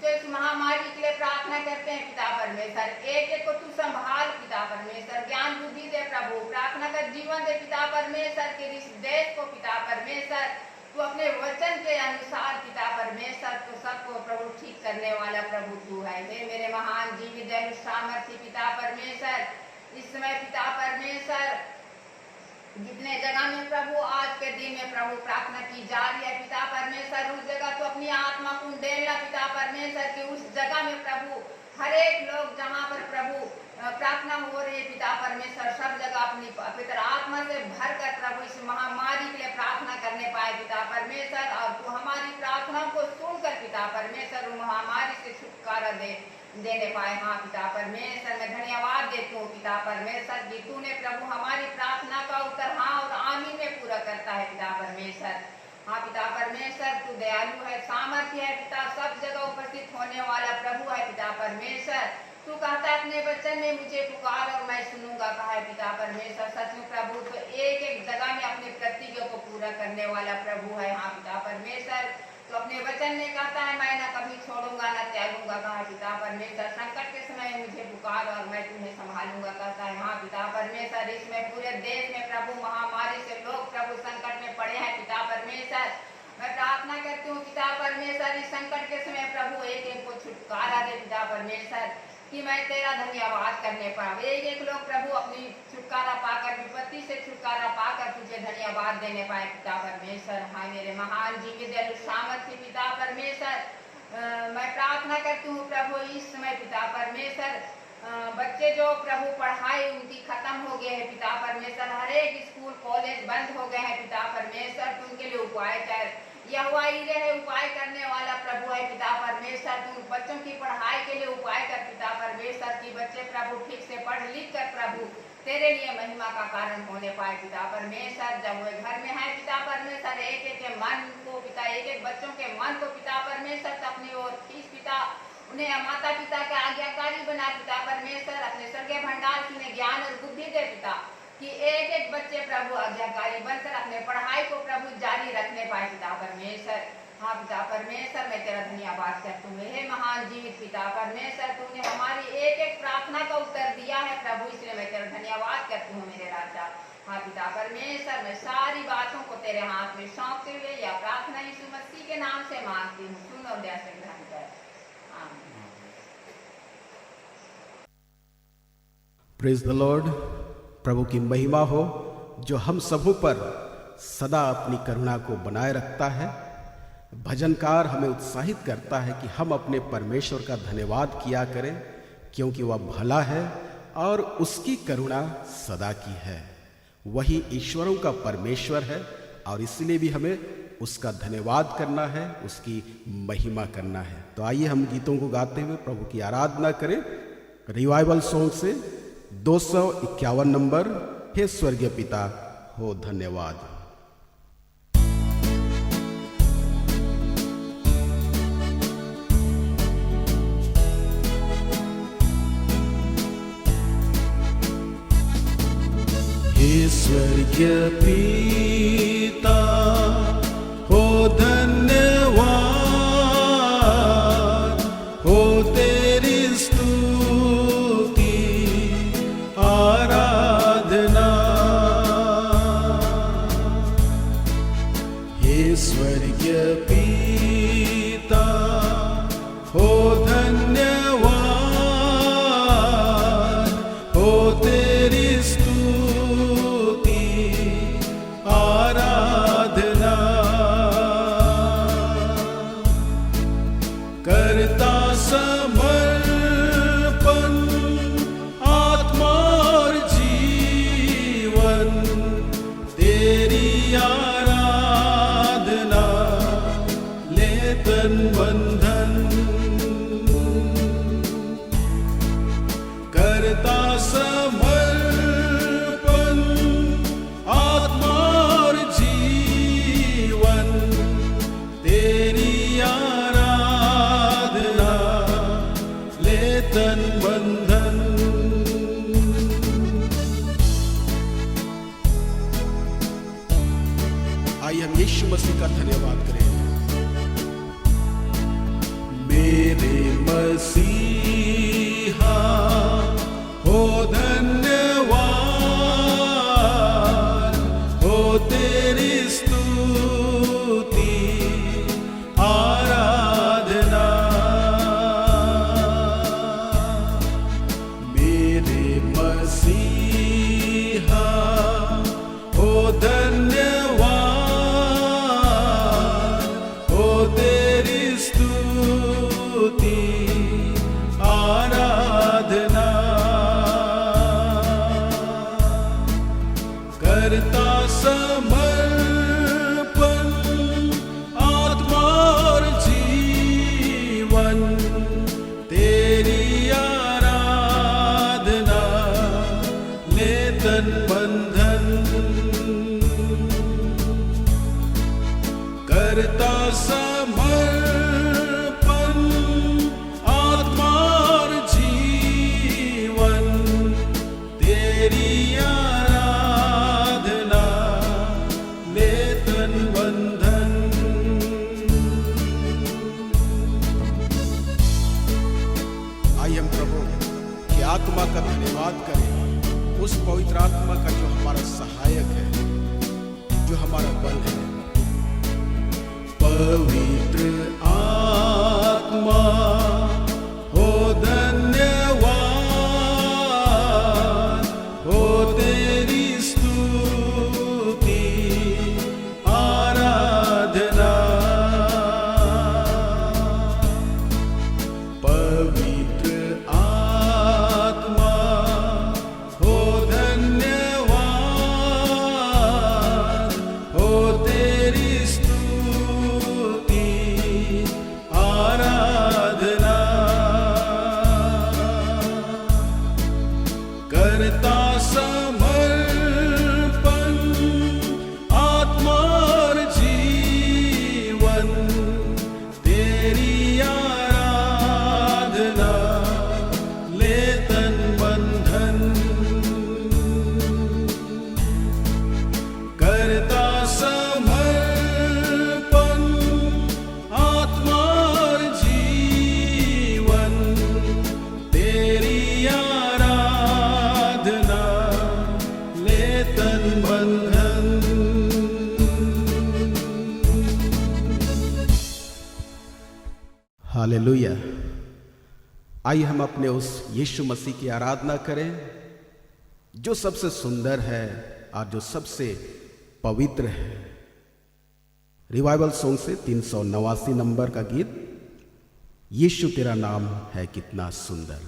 जो इस महामारी के लिए प्रार्थना करते हैं पिता परमेश्वर, एक एक को तू संभाल पिता परमेश्वर, ज्ञान बुद्धि दे प्रभु, प्रार्थना कर जीवन दे पिता परमेश्वर के इस देश को पिता परमेश्वर, तू अपने वचन के अनुसार पिता परमेश्वर तो सबको प्रभु ठीक करने वाला प्रभु तू है। हे मेरे महान जीवित एवं सामर्थ्य पिता परमेश्वर, इस समय पिता परमेश्वर जितने जगह में प्रभु आज के दिन में प्रभु प्रार्थना की जा रही है पिता परमेश्वर, उस जगह तो अपनी आत्मा को देना पिता परमेश्वर की उस जगह में प्रभु हर एक लोग जहाँ पर प्रभु प्रार्थना हो रही है पिता परमेश्वर, सब जगह अपनी पवित्र आत्मा से भर कर प्रभु इस महामारी के लिए प्रार्थना करने पाए पिता परमेश्वर, और तू हमारी प्रार्थनाओं को सुनकर पिता परमेश्वर महामारी से छुटकारा देने पाए। हाँ पिता परमेश्वर, मैं धन्यवाद देती हूँ पिता परमेश्वर जी, तूने प्रभु हमारी प्रार्थना का उत्तर हाँ और आमीन में पूरा करता है पिता परमेश्वर। हाँ पिता परमेश्वर, तू दयालु है, सामर्थ्य है पिता, सब जगह उपस्थित होने वाला प्रभु है पिता परमेश्वर। तू कहता है अपने वचन में मुझे पुकार और मैं सुनूंगा कहा है पिता परमेश्वर, सच में प्रभु तो एक एक जगह में अपनी प्रतिज्ञा को पूरा करने वाला प्रभु है। हाँ पिता परमेश्वर, तो अपने वचन में कहता है मैं ना कभी छोड़ूंगा ना त्यागूंगा कहा पिता परमेश्वर, संकट के समय मुझे पुकार और मैं तुम्हें संभालूंगा कहता है। हाँ पिता परमेश्वर, इसमें पूरे देश में प्रभु महामारी से लोग प्रभु संकट में पड़े हैं पिता परमेश्वर, मैं प्रार्थना करती हूँ पिता परमेश्वर इस संकट के समय प्रभु एक एक को छुटकारा दे पिता परमेश्वर, कि मैं तेरा धन्यवाद करने पाऊँ, एक एक लोग प्रभु अपनी छुटकारा पाकर विपत्ति से छुटकारा पाकर तुझे धन्यवाद देने पाए पिता परमेश्वर। हाँ मेरे महान जीवित एवं सामर्थ्य पिता परमेश्वर, मैं प्रार्थना करती हूँ प्रभु इस समय पिता परमेश्वर बच्चे जो प्रभु पढ़ाई उनकी खत्म हो गए है पिता परमेश्वर, हर एक स्कूल कॉलेज बंद हो गए हैं पिता परमेश्वर, तो उनके लिए उपाय कर यहोवा ईरे है उपाय करने वाला प्रभु है पिता परमेश्वर, तू बच्चों की पढ़ाई के लिए उपाय कर पिता परमेश्वर की बच्चे प्रभु ठीक से पढ़ लिख कर प्रभु तेरे लिए महिमा का कारण होने पाए पिता परमेश्वर। जब वे घर में है पिता परमेश्वर, एक एक के मन को पिता एक एक बच्चों के मन को पिता परमेश्वर अपनी ओर खींच पिता, उन्हें माता पिता के आज्ञाकारी बना पिता परमेश्वर, अपने स्वर्गीय भंडार की उन्हें ज्ञान और बुद्धि दे पिता, कि एक एक बच्चे प्रभु आज्ञाकारी बनकर अपने पढ़ाई को प्रभु जारी रखने पाए पिता परमेश्वर। हाँ पिता परमेश्वर, मैं तेरा धन्यवाद करती हूँ हे महान जीवित पिता परमेश्वर, तूने हमारी एक एक प्रार्थना का उत्तर दिया है प्रभु, इसलिए मैं तेरा धन्यवाद करती हूँ मेरे राजा। हाँ पिता परमेश्वर, मैं सारी बातों को तेरे हाथ में सौंपते हुए या प्रार्थना यीशु मसीह के नाम से मांगती हूँ, सुन और दया से ग्रहण कर, आमीन। Praise the Lord. प्रभु की महिमा हो जो हम सबों पर सदा अपनी करुणा को बनाए रखता है। भजनकार हमें उत्साहित करता है कि हम अपने परमेश्वर का धन्यवाद किया करें, क्योंकि वह भला है और उसकी करुणा सदा की है। वही ईश्वरों का परमेश्वर है और इसलिए भी हमें उसका धन्यवाद करना है, उसकी महिमा करना है। तो आइए हम गीतों को गाते हुए प्रभु की आराधना करें। रिवाइवल सॉन्ग से 251 नंबर, हे स्वर्गीय पिता हो धन्यवाद। हे स्वर्गीय पिता हो धन्यवाद, हो तेरी स्तुति आराधना। हे स्वर्गीय पिता हो धन्यवाद, हो तेरी आराधना। करता समर्पण आत्मा और जीवन, तेरी आराधना ले तन मन धन। करता समर्पण आत्मा और जीवन, तेरी आराधना ले तन मन धन। आइए हम यीशु मसीह का धन्यवाद करें। मेरे मसीहा हो धन्यवाद, हो तेरी स्तुति आराधना। मेरे मसीहा हो धन्यवाद, हो तेरी स्तुति आराधना। करता समर्पण आत्मा और जीवन, तेरी आराधना ले तन मन धन। करता समर्पण आत्मा और जीवन, तेरी आराधना ले तन मन धन। आइए हम प्रभु की आत्मा का धन्यवाद करें, उस पवित्र आत्मा का जो हमारा सहायक है, जो हमारा बल है। पवित्र आत्मा हो धन्यवाद, हो तेरी स्तुति आराधना। पवित्र आत्मा हो धन्यवाद, हो तेरी स्तुति आराधना। करता समर्पण आत्मा और जीवन, तेरी आराधना ले तन मन धन। करता समर्पण आत्मा और जीवन, तेरी आराधना ले तन मन धन। हालेलुया। आइए हम अपने उस यीशु मसीह की आराधना करें, जो सबसे सुंदर है और जो सबसे पवित्र है। रिवाइवल सॉन्ग से 389 नंबर का गीत, यीशु तेरा नाम है कितना सुंदर।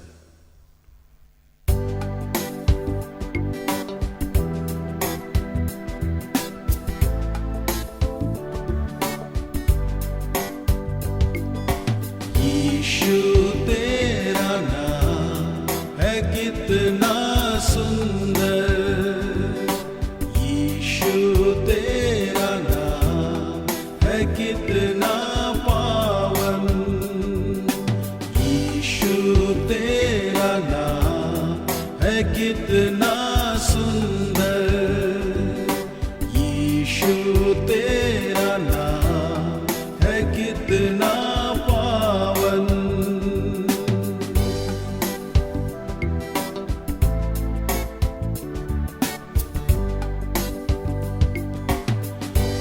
यीशु तेरा नाम है कितना सुंदर, यीशु तेरा नाम है कितना पावन, यीशु तेरा नाम है कितना सुंदर, यीशु तेरा नाम है कितना पावन।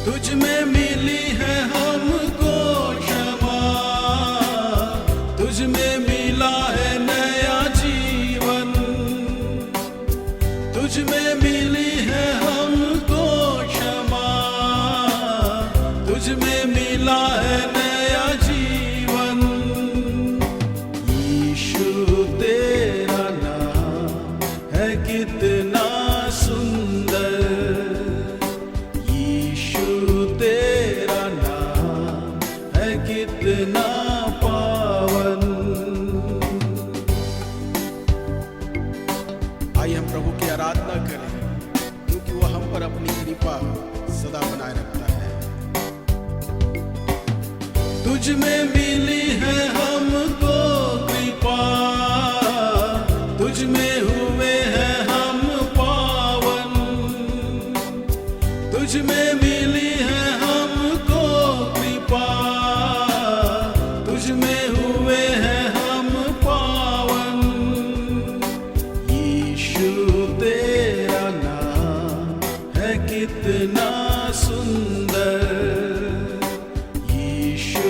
तुझ में मिली है हमको क्षमा, तुझ में मिला है नया जीवन, तुझ में मिली है हमको क्षमा, तुझ में मिला है नया जीवन, यीशु तेरा नाम है कितना सुंदर, यीशु तेरा नाम है कितना पावन। आइए हम प्रभु की आराधना करें, क्योंकि वह हम पर अपनी कृपा सदा बनाए रखता है। तुझ में मिली है हमको कृपा, तुझ में हुए हैं हम पावन, तुझ में मिली है हमको कृपा, तुझ में हुए हैं हम पावन, यीशु तेरा नाम है कितना सुंदर, यीशु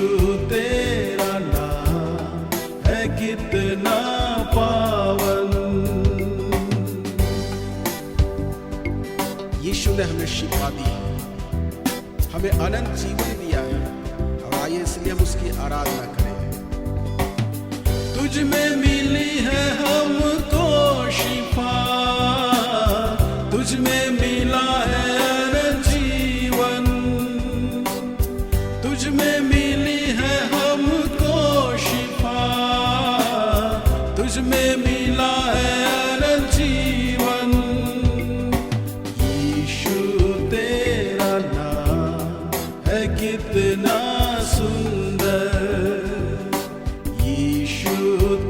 तेरा नाम है कितना पावन। यीशु ने हमें शिफा दी है, हमें अनंत जीवन दिया है, और आइए इसलिए हम उसकी आराधना करें। तुझ में मिली है हमको शिफा, तुझ में मिला है अनंत जीवन, तुझ में मिली है हमको शिफा, तुझ में मिला है अनंत जीवन, यीशु तेरा नाम है कितना सुंदर, यीशु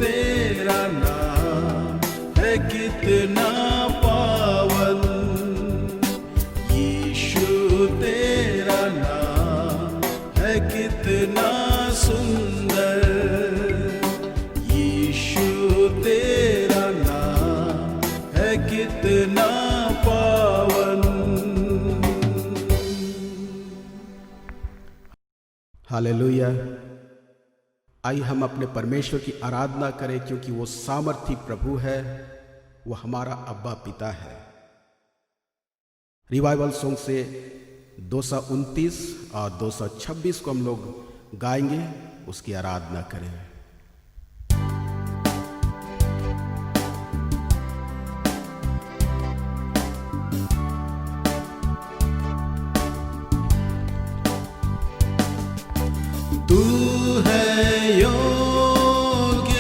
तेरा नाम है कितना पावन, यीशु तेरा नाम है कितना सुंदर, यीशु तेरा नाम है कितना पावन। हालेलुया। आइए हम अपने परमेश्वर की आराधना करें, क्योंकि वो सामर्थी प्रभु है, वो हमारा अब्बा पिता है। रिवाइवल सॉन्ग से 229 और 226 को हम लोग गाएंगे, उसकी आराधना करें। तू है योग्य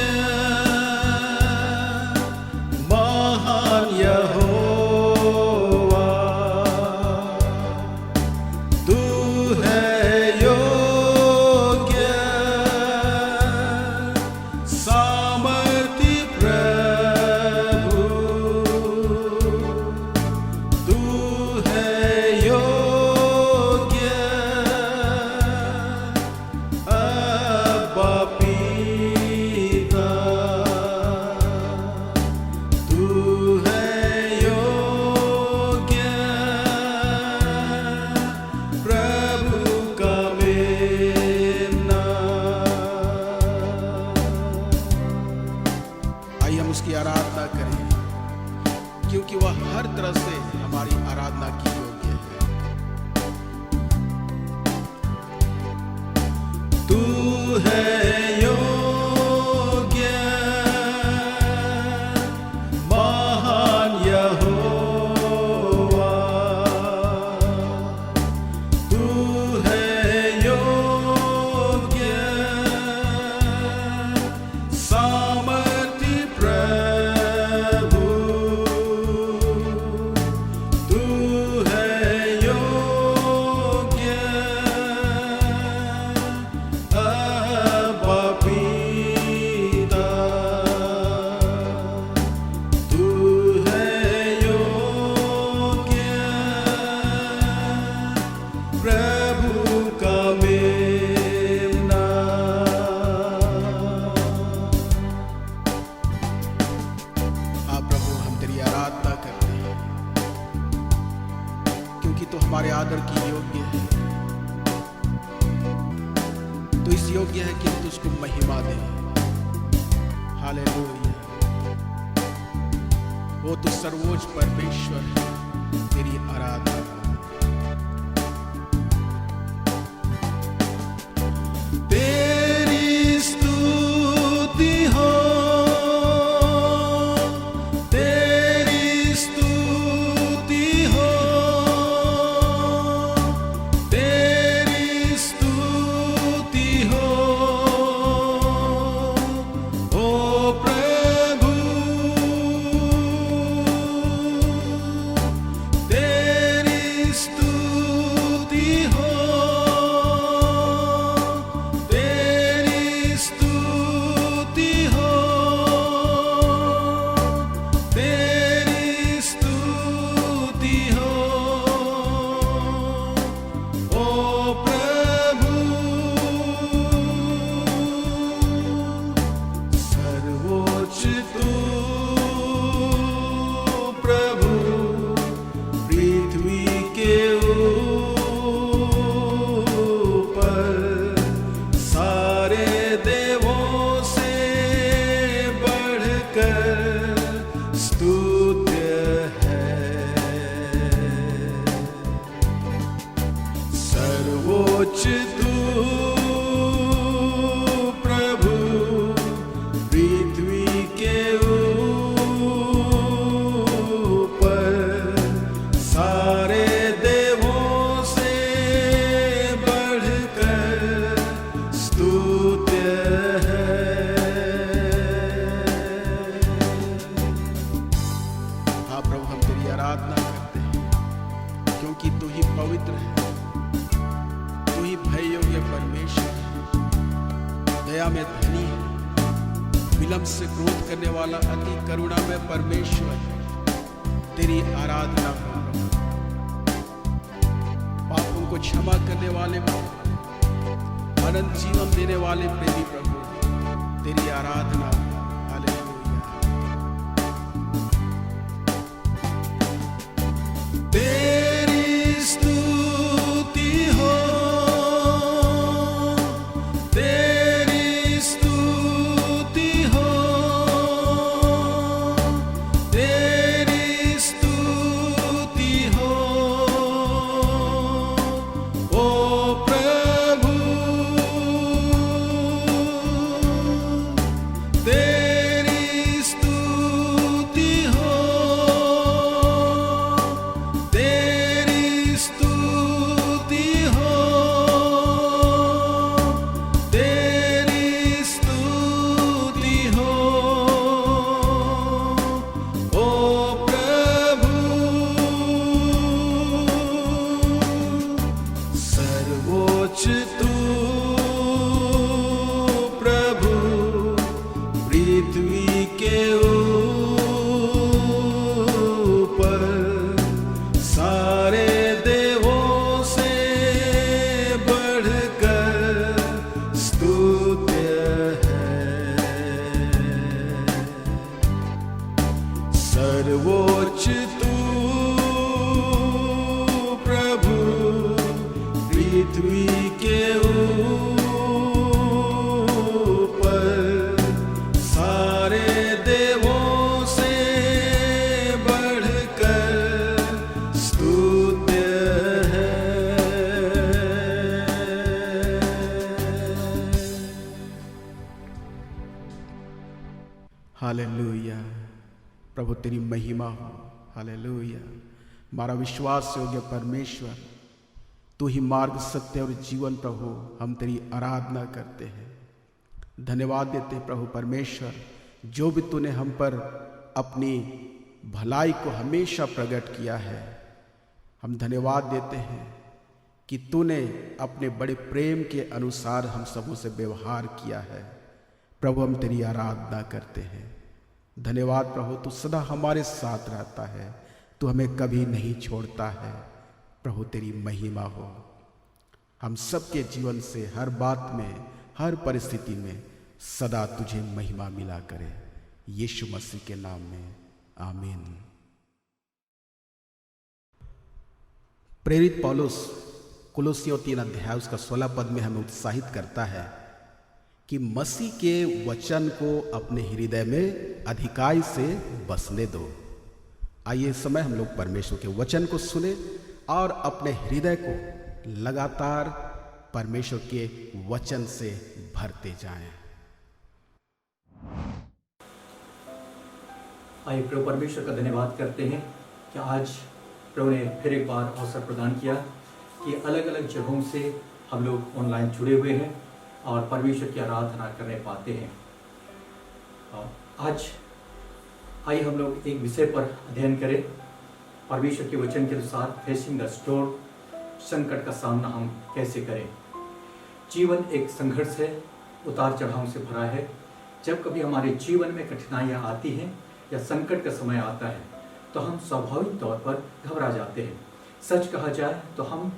महान यहोवा, तू है योग्य सामर्थी प्रभु, तू है योग्य अब्बा पिता, तू है योग्य प्रभु का मेमना। आइए हम उसकी आराधना करें, क्योंकि वह हर तरह से हमारी आराधना की योग्य है। क्योंकि तू हमारे आदर की योग्य है। तो इस योग्य है कि हम तुझको महिमा दें। हालेलुया। वो तो सर्वोच्च परमेश्वर है, तेरी आराधना। तेरी स्तुति हो, तेरी स्तुति हो, तेरी स्तुति हो, ओ प्रभु। तेरी स्तुति हो, तेरी स्तुति हो, तेरी स्तुति हो, ओ प्रभु। सर्वोच्च तू प्रभु, पृथ्वी के ऊपर सारे देवों से बढ़कर स्तुत्य है। सर्वोच्च तू प्रभु, पृथ्वी के ऊपर सारे देवों से बढ़कर स्तुत्य है। हाँ प्रभु, हम तेरी आराधना करते हैं, क्योंकि तू ही पवित्र है, तू ही भय योग्य परमेश्वर, दया में धनी है, विलंब से क्रोध करने वाला अति करुणा में परमेश्वर। तेरी आराधना प्रभु, पापों को क्षमा करने वाले प्रभु, अनंत जीवन देने वाले प्रेमी प्रभु, तेरी आराधना। हालेलुया। तेरी स्तुति हो, तेरी स्तुति हो, तेरी स्तुति हो, ओ प्रभु। तेरी स्तुति हो, तेरी स्तुति हो, तेरी स्तुति हो, ओ प्रभु। सर्वोच्च तू प्रभु, पृथ्वी के ऊपर सारे देवों से बढ़कर स्तुत्य है। सर्वोच्च तू प्रभु, पृथ्वी के ऊपर सारे देवों से बढ़कर स्तुत्य है। हालेलुया। प्रभु तेरी महिमा हो। हालेलुया। हमारा विश्वास योग्य परमेश्वर, तू ही मार्ग, सत्य और जीवन प्रभु, हम तेरी आराधना करते हैं, धन्यवाद देते हैं प्रभु परमेश्वर, जो भी तूने हम पर अपनी भलाई को हमेशा प्रकट किया है। हम धन्यवाद देते हैं कि तूने अपने बड़े प्रेम के अनुसार हम सबों से व्यवहार किया है। प्रभु हम तेरी आराधना करते हैं। धन्यवाद प्रभु, तू सदा हमारे साथ रहता है, तू हमें कभी नहीं छोड़ता है। प्रभु तेरी महिमा हो। हम सबके जीवन से हर बात में, हर परिस्थिति में सदा तुझे महिमा मिला करे। यीशु मसीह के नाम में आमीन। प्रेरित पौलुस कुलुस्सियों 3 अध्याय उसका 16 पद में हमें उत्साहित करता है कि मसीह के वचन को अपने हृदय में अधिकाई से बसने दो। आइए इस समय हम लोग परमेश्वर के वचन को सुने और अपने हृदय को लगातार परमेश्वर के वचन से भरते जाएं। आइए प्रभु परमेश्वर का धन्यवाद करते हैं कि आज प्रभु ने फिर एक बार अवसर प्रदान किया कि अलग अलग जगहों से हम लोग ऑनलाइन जुड़े हुए हैं और परमेश्वर की आराधना करने पाते हैं। आज आइए हम लोग एक विषय पर अध्ययन करें। परमेश्वर के वचन के अनुसार फेसिंग द स्टोर, संकट का सामना हम कैसे करें। जीवन एक संघर्ष है, उतार चढ़ाव से भरा है। जब कभी हमारे जीवन में कठिनाइयाँ आती हैं या संकट का समय आता है तो हम स्वाभाविक तौर पर घबरा जाते हैं। सच कहा जाए तो हम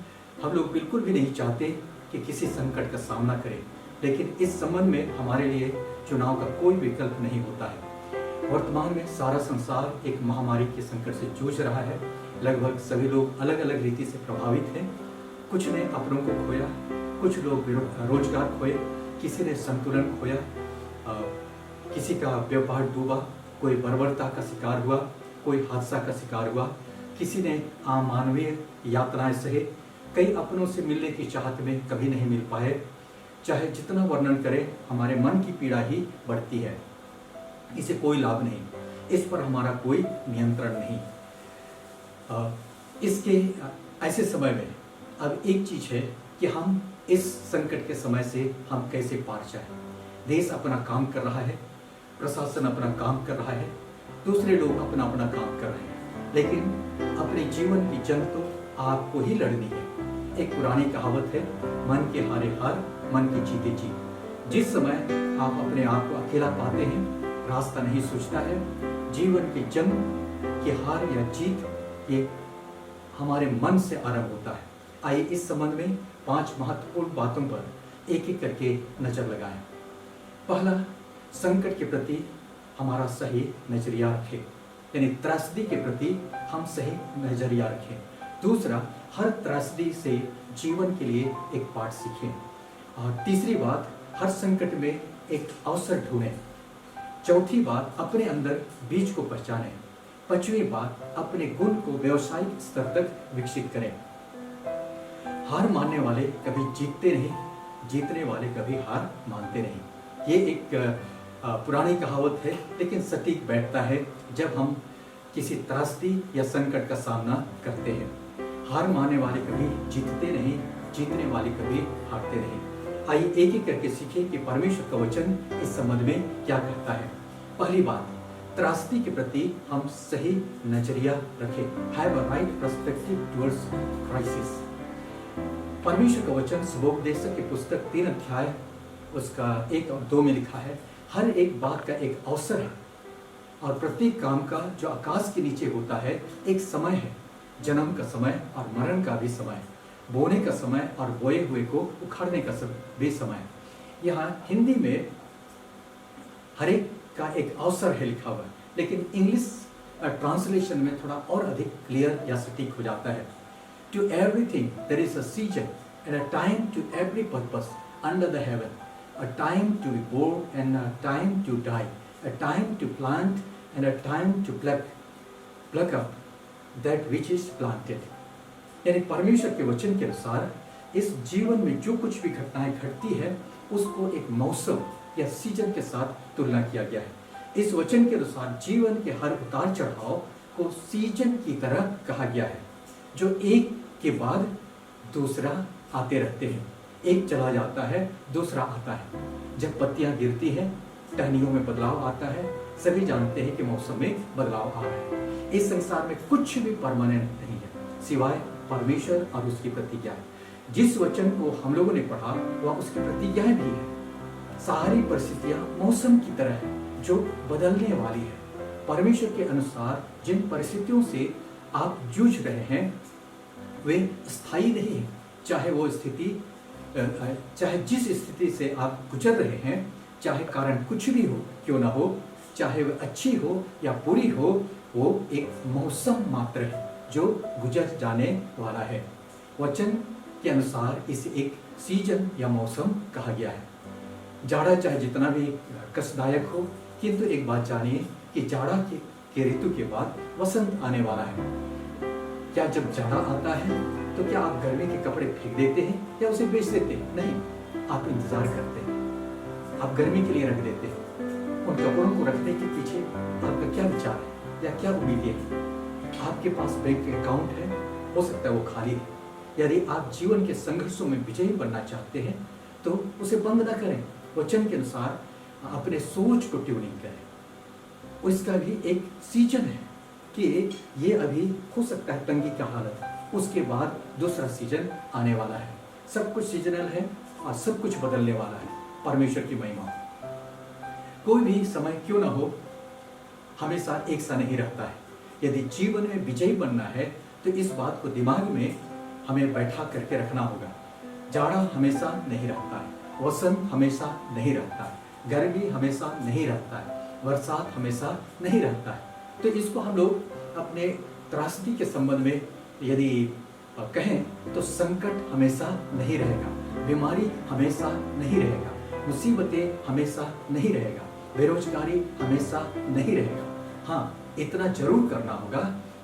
लोग बिल्कुल भी नहीं चाहते कि किसी संकट का सामना करें, लेकिन इस संबंध में हमारे लिए चुनाव का कोई विकल्प नहीं होता है। वर्तमान में सारा संसार एक महामारी के संकट से जूझ रहा है। लगभग सभी लोग अलग अलग रीति से प्रभावित हैं। कुछ ने अपनों को खोया, कुछ लोग रोजगार खोए, किसी ने संतुलन खोया, किसी का व्यापार डूबा, कोई बर्बरता का शिकार हुआ, कोई हादसा का शिकार हुआ, किसी ने अमानवीय यातनाएं सहे, कई अपनों से मिलने की चाहत में कभी नहीं मिल पाए। चाहे जितना वर्णन करें हमारे मन की पीड़ा ही बढ़ती है। इसे कोई लाभ नहीं, इस पर हमारा कोई नियंत्रण नहीं। इसके ऐसे समय में अब एक चीज है कि हम इस संकट के समय से हम कैसे पार जाएं। देश अपना काम कर रहा है, प्रशासन अपना काम कर रहा है, दूसरे लोग अपना अपना काम कर रहे हैं, लेकिन अपने जीवन की जंग तो आपको ही लड़नी है। एक पुरानी कहावत है, मन के हारे हार, मन की जीते जीत। जिस समय आप अपने आप को अकेला पाते हैं, रास्ता नहीं सूझता है, जीवन की जंग की हार या जीत ये हमारे मन से आरंभ होता है। आइए इस संबंध में 5 महत्वपूर्ण बातों पर एक एक करके नजर लगाएं। पहला, संकट के प्रति हमारा सही नजरिया रखें, यानी त्रासदी के प्रति हम सही नजरिया रखें। दूसरा, हर त्रासदी से जीवन के लिए एक पाठ सीखें। और तीसरी बात, हर संकट में एक अवसर ढूंढें। चौथी बात, अपने अंदर बीज को पहचानें। 5वीं बात, अपने गुण को व्यावसायिक स्तर तक विकसित करें। हार मानने वाले कभी जीतते नहीं, जीतने वाले कभी हार मानते नहीं। ये एक पुरानी कहावत है, लेकिन सटीक बैठता है जब हम किसी त्रासदी या संकट का सामना करते हैं। हार मानने वाले कभी जीतते नहीं, जीतने वाले कभी हारते नहीं। आइए एक एक करके सीखें कि परमेश्वर का वचन इस संबंध में क्या कहता है। पहली बात, त्रासदी के प्रति हम सही नजरिया रखें। Have a right perspective towards crisis. परमेश्वर का वचन सुबोपदेशक की पुस्तक 3 अध्याय उसका 1 और 2 में लिखा है, हर एक बात का एक अवसर है और प्रत्येक काम का जो आकाश के नीचे होता है एक समय है। जन्म का समय और मरण का भी समय, बोने का समय और बोए हुए को उखाड़ने का भी समय। यहाँ हिंदी में हर एक का एक अवसर है लिखा हुआ, लेकिन इंग्लिश ट्रांसलेशन में थोड़ा और अधिक क्लियर या सटीक हो जाता है। To everything there is a season and a time to every purpose under the heaven, a time to be born and a time to die, a time to plant and a time to pluck up that which is planted। यानी परमेश्वर के वचन के अनुसार इस जीवन में जो कुछ भी घटनाएं घटती है उसको एक मौसम या सीजन के साथ तुलना किया गया है। इस वचन के अनुसार जीवन के हर उतार चढ़ाव को सीजन की तरह कहा गया है, जो एक के बाद दूसरा आते रहते हैं। एक चला जाता है, दूसरा आता है। जब पत्तियां गिरती हैं, टहनियों में बदलाव आता है। सभी जानते हैं कि मौसम में बदलाव आ रहा है। इस संसार में कुछ भी परमानेंट नहीं है सिवाय परमेश्वर और उसकी प्रतिज्ञा। जिस वचन को हम लोगों ने पढ़ा वह उसकी प्रतिज्ञाएं भी है। सारी परिस्थितियां मौसम की तरह है जो बदलने वाली है। परमेश्वर के अनुसार जिन परिस्थितियों से आप जूझ रहे हैं वे स्थायी नहीं है। चाहे वो स्थिति, चाहे जिस स्थिति से आप गुजर रहे हैं, चाहे कारण कुछ भी हो क्यों ना हो, चाहे वह अच्छी हो या बुरी हो, वो एक मौसम मात्र है जो गुजर जाने वाला है। वचन के अनुसार इसे एक सीजन या मौसम कहा गया है। जाड़ा चाहे जितना भी कष्टदायक हो, किंतु एक बात जानिए कि जाड़ा के ऋतु के बाद वसंत आने वाला है। क्या जब जाड़ा आता है तो क्या आप गर्मी के कपड़े फेंक देते हैं या उसे बेच देते हैं? नहीं, आप इंतजार करते हैं, आप गर्मी के लिए रख देते हैं। उन कपड़ों को रखने के पीछे आपका क्या विचार है या क्या उम्मीदें हैं? आपके पास बैंक अकाउंट है, हो सकता है वो खाली है। यदि आप जीवन के संघर्षों में विजयी बनना चाहते हैं तो उसे बंद ना करें, वचन के अनुसार अपने सोच को ट्यूनिंग करें। उसका भी एक सीजन है कि ये अभी हो सकता है तंगी का हालत, उसके बाद दूसरा सीजन आने वाला है। सब कुछ सीजनल है और सब कुछ बदलने वाला है। परमेश्वर की महिमा। कोई भी समय क्यों ना हो, हमेशा एक सा नहीं रहता है। यदि जीवन में विजयी बनना है तो इस बात को दिमाग में हमें बैठा करके रखना होगा। जाड़ा हमेशा नहीं रहता है, वसंत हमेशा नहीं रहता है, गर्मी हमेशा नहीं रहता है, बरसात हमेशा नहीं रहता है। तो इसको हम लोग अपने त्रासदी के संबंध में यदि कहें तो संकट हमेशा नहीं रहेगा, बीमारी हमेशा नहीं रहेगा, मुसीबतें हमेशा नहीं रहेगा, बेरोजगारी हमेशा नहीं रहेगा। हाँ, इतना जरूर करना होगा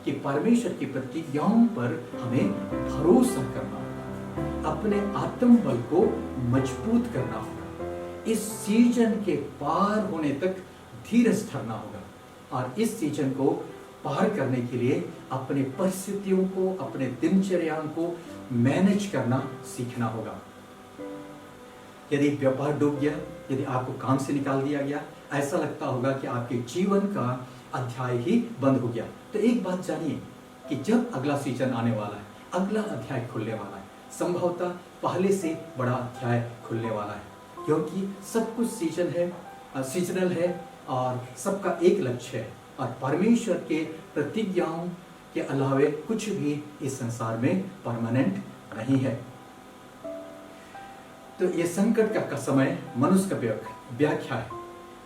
कि परमेश्वर की प्रतिज्ञाओं पर हमें भरोसा करना होगा, अपने आत्मबल को मजबूत करना होगा, इस सीजन के पार होने तक धीरज धरना होगा और इस सीजन को पार करने के लिए अपने परिस्थितियों को, अपने दिनचर्या को मैनेज करना सीखना होगा। यदि व्यापार डूब गया, यदि आपको काम से निकाल दिया गया, ऐसा लगता होगा कि आपके जीवन का अध्याय ही बंद हो गया, तो एक बात जानिए कि जब अगला सीजन आने वाला है, अगला अध्याय खुलने वाला है, संभवतः पहले से बड़ा अध्याय खुलने वाला है, क्योंकि सब कुछ सीजनल है और सबका एक लक्ष्य है और परमेश्वर के प्रतिज्ञाओं के अलावे कुछ भी इस संसार में परमानेंट नहीं है। तो ये संकट का समय मनुष्य का व्याख्या है।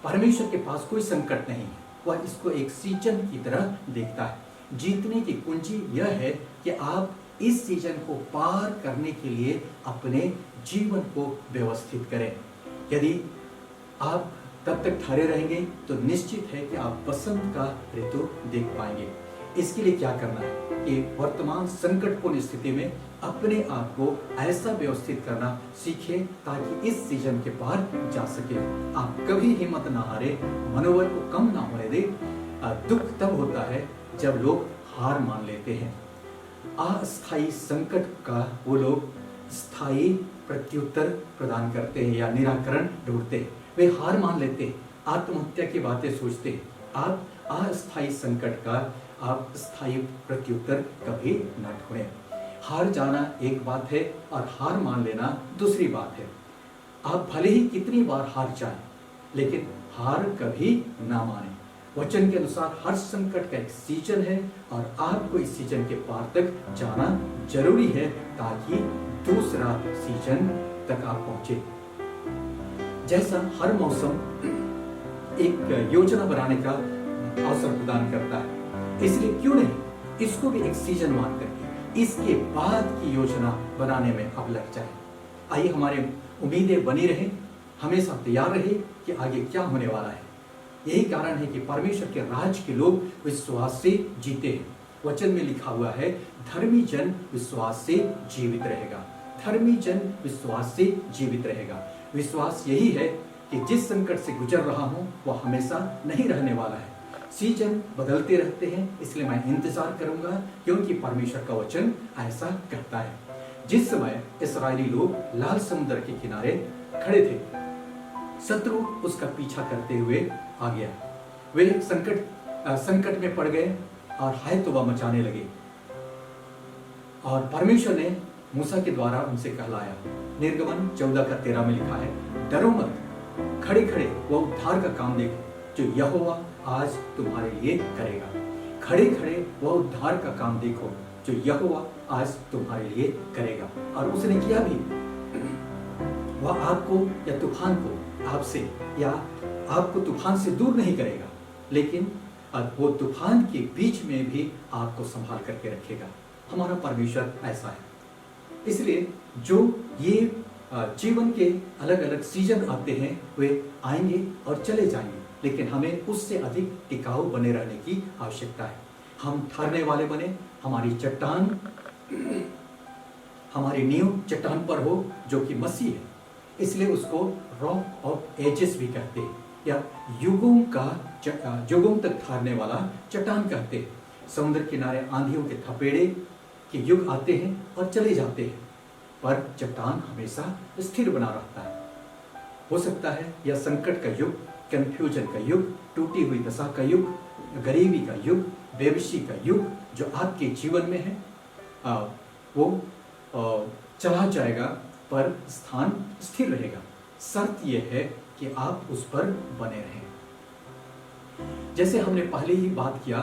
परमेश्वर के पास कोई संकट नहीं है, वह इसको एक सीजन की तरह देखता है। जीतने की कुंजी यह है कि आप इस सीजन को पार करने के लिए अपने जीवन को व्यवस्थित करें। यदि आप तब तक ठहरे रहेंगे तो निश्चित है कि आप बसंत का ऋतु देख पाएंगे। इसके लिए क्या करना है कि वर्तमान संकटपूर्ण स्थिति में अपने आप को ऐसा व्यवस्थित करना सीखें ताकि इस सीजन के पार जा सके। आप कभी हिम्मत ना हारे, मनोबल को कम ना होने दे। दुख तब होता है जब लोग हार मान लेते हैं। अस्थायी संकट का वो लोग स्थायी प्रत्युत्तर प्रदान करते हैं या निराकरण ढूंढते हैं। वे हार मान लेते हैं, आत्महत्या की बातें सोचते हैं। आप अस्थायी संकट का आप स्थायी प्रत्युत्तर कभी न ढूंढें। हार जाना एक बात है और हार मान लेना दूसरी बात है। आप भले ही कितनी बार हार जाएं, लेकिन हार कभी ना माने। वचन के अनुसार हर संकट का एक सीजन है और आपको इस सीजन के पार तक जाना जरूरी है ताकि दूसरा सीजन तक आप पहुंचे। जैसा हर मौसम एक योजना बनाने का अवसर प्रदान करता है, इसलिए क्यों नहीं इसको भी एक सीजन मान करके इसके बाद की योजना बनाने में अब लग जाए। आइए हमारे उम्मीदें बनी रहे, हमेशा तैयार रहे कि आगे क्या होने वाला है। यही कारण है कि परमेश्वर के राज के लोग विश्वास से जीते हैं। वचन में लिखा हुआ है, धर्मी जन विश्वास से जीवित रहेगा। धर्मी जन विश्वास से जीवित रहेगा। विश्वास यही है कि जिस संकट से गुजर रहा हूं वह हमेशा नहीं रहने वाला है। सीजन बदलते रहते हैं, इसलिए मैं इंतजार करूंगा, क्योंकि परमेश्वर का वचन ऐसा कहता है। जिस समय इस्राएली लोग लाल समुद्र के किनारे खड़े थे, शत्रु उसका पीछा करते हुए आ गया। वे संकट में पड़ गए और हाय तौबा मचाने लगे और परमेश्वर ने मूसा के द्वारा उनसे कहलाया। निर्गमन 14:13 में लिखा है, डरो मत, खड़े खड़े वह उद्धार का काम देखो जो यहोवा आज तुम्हारे लिए करेगा। खड़े खड़े वह उद्धार का काम देखो जो यहोवा आज तुम्हारे लिए करेगा। और उसने किया भी। वह आपको या तूफान को आपसे या आपको तूफान से दूर नहीं करेगा, लेकिन वो तूफान के बीच में भी आपको संभाल करके रखेगा। हमारा परमेश्वर ऐसा है। इसलिए जो ये जीवन के अलग अलग सीजन आते हैं वे आएंगे और चले जाएंगे, लेकिन हमें उससे अधिक टिकाऊ बने रहने की आवश्यकता है। हम ठहरने वाले बने, हमारी चट्टान, हमारी नींव चट्टान पर हो जो कि मसीह है। इसलिए उसको रॉक ऑफ एजेस भी कहते हैं, या युगों तक ठहरने वाला चट्टान कहते हैं। समुद्र किनारे आंधियों के थपेड़े के युग आते हैं और चले जाते हैं, पर चट्टान हमेशा स्थिर बना रहता है। हो सकता है यह संकट का युग, कंफ्यूजन का युग, टूटी हुई दशा का युग, गरीबी का युग, बेबसी का युग जो आपके जीवन में है वो चला जाएगा, पर स्थान स्थिर रहेगा। शर्त यह है कि आप उस पर बने रहें। जैसे हमने पहले ही बात किया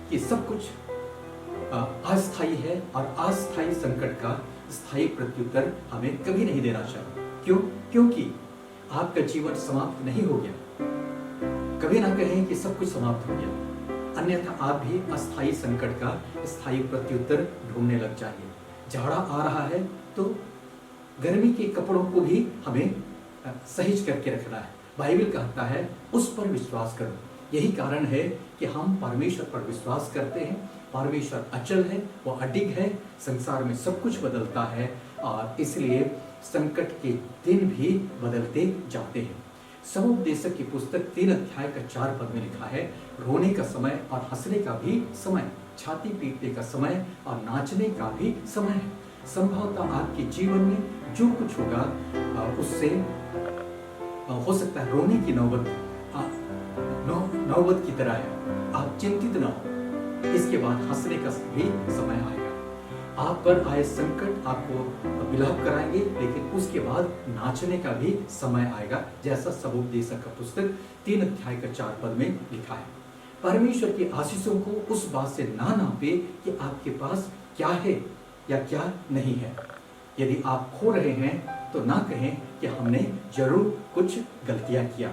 कि सब कुछ अस्थायी है और अस्थायी संकट का स्थायी प्रत्युत्तर हमें कभी नहीं देना चाहिए। क्यों? क्योंकि आपका जीवन समाप्त नहीं हो गया। कभी ना कहें कि सब कुछ समाप्त हो गया, अन्यथा आप भी अस्थायी संकट का स्थायी प्रत्युत्तर ढूंढने लग जाएंगे। जाड़ा आ रहा है तो गर्मी के कपड़ों को भी हमें सहेज करके रखना है। बाइबल कहता है उस पर विश्वास करो। यही कारण है कि हम परमेश्वर पर विश्वास करते हैं। परमेश्वर अचल है, वो अडिग है, संसार में सब कुछ बदलता है और इसलिए संकट के दिन भी बदलते जाते हैं। समुपदेशक की पुस्तक 3 अध्याय का 4 पद में लिखा है, रोने का समय और हंसने का भी समय, छाती पीटने का समय और नाचने का भी समय है। संभवतः आपके जीवन में जो कुछ होगा उससे हो सकता है रोने की नौबत की तरह है। आप चिंतित न हो, इसके बाद हंसने का भी समय आएगा। आप पर आए संकट आपको विलाप कराएंगे, लेकिन उसके बाद नाचने का भी समय आएगा, जैसा समुपदेशक का पुस्तक 3 अध्याय का 4 पद में लिखा है। परमेश्वर की आशीषों को उस बात से ना नापे कि आपके पास क्या है या क्या नहीं है। यदि आप खो रहे हैं तो ना कहें कि हमने जरूर कुछ गलतियां किया।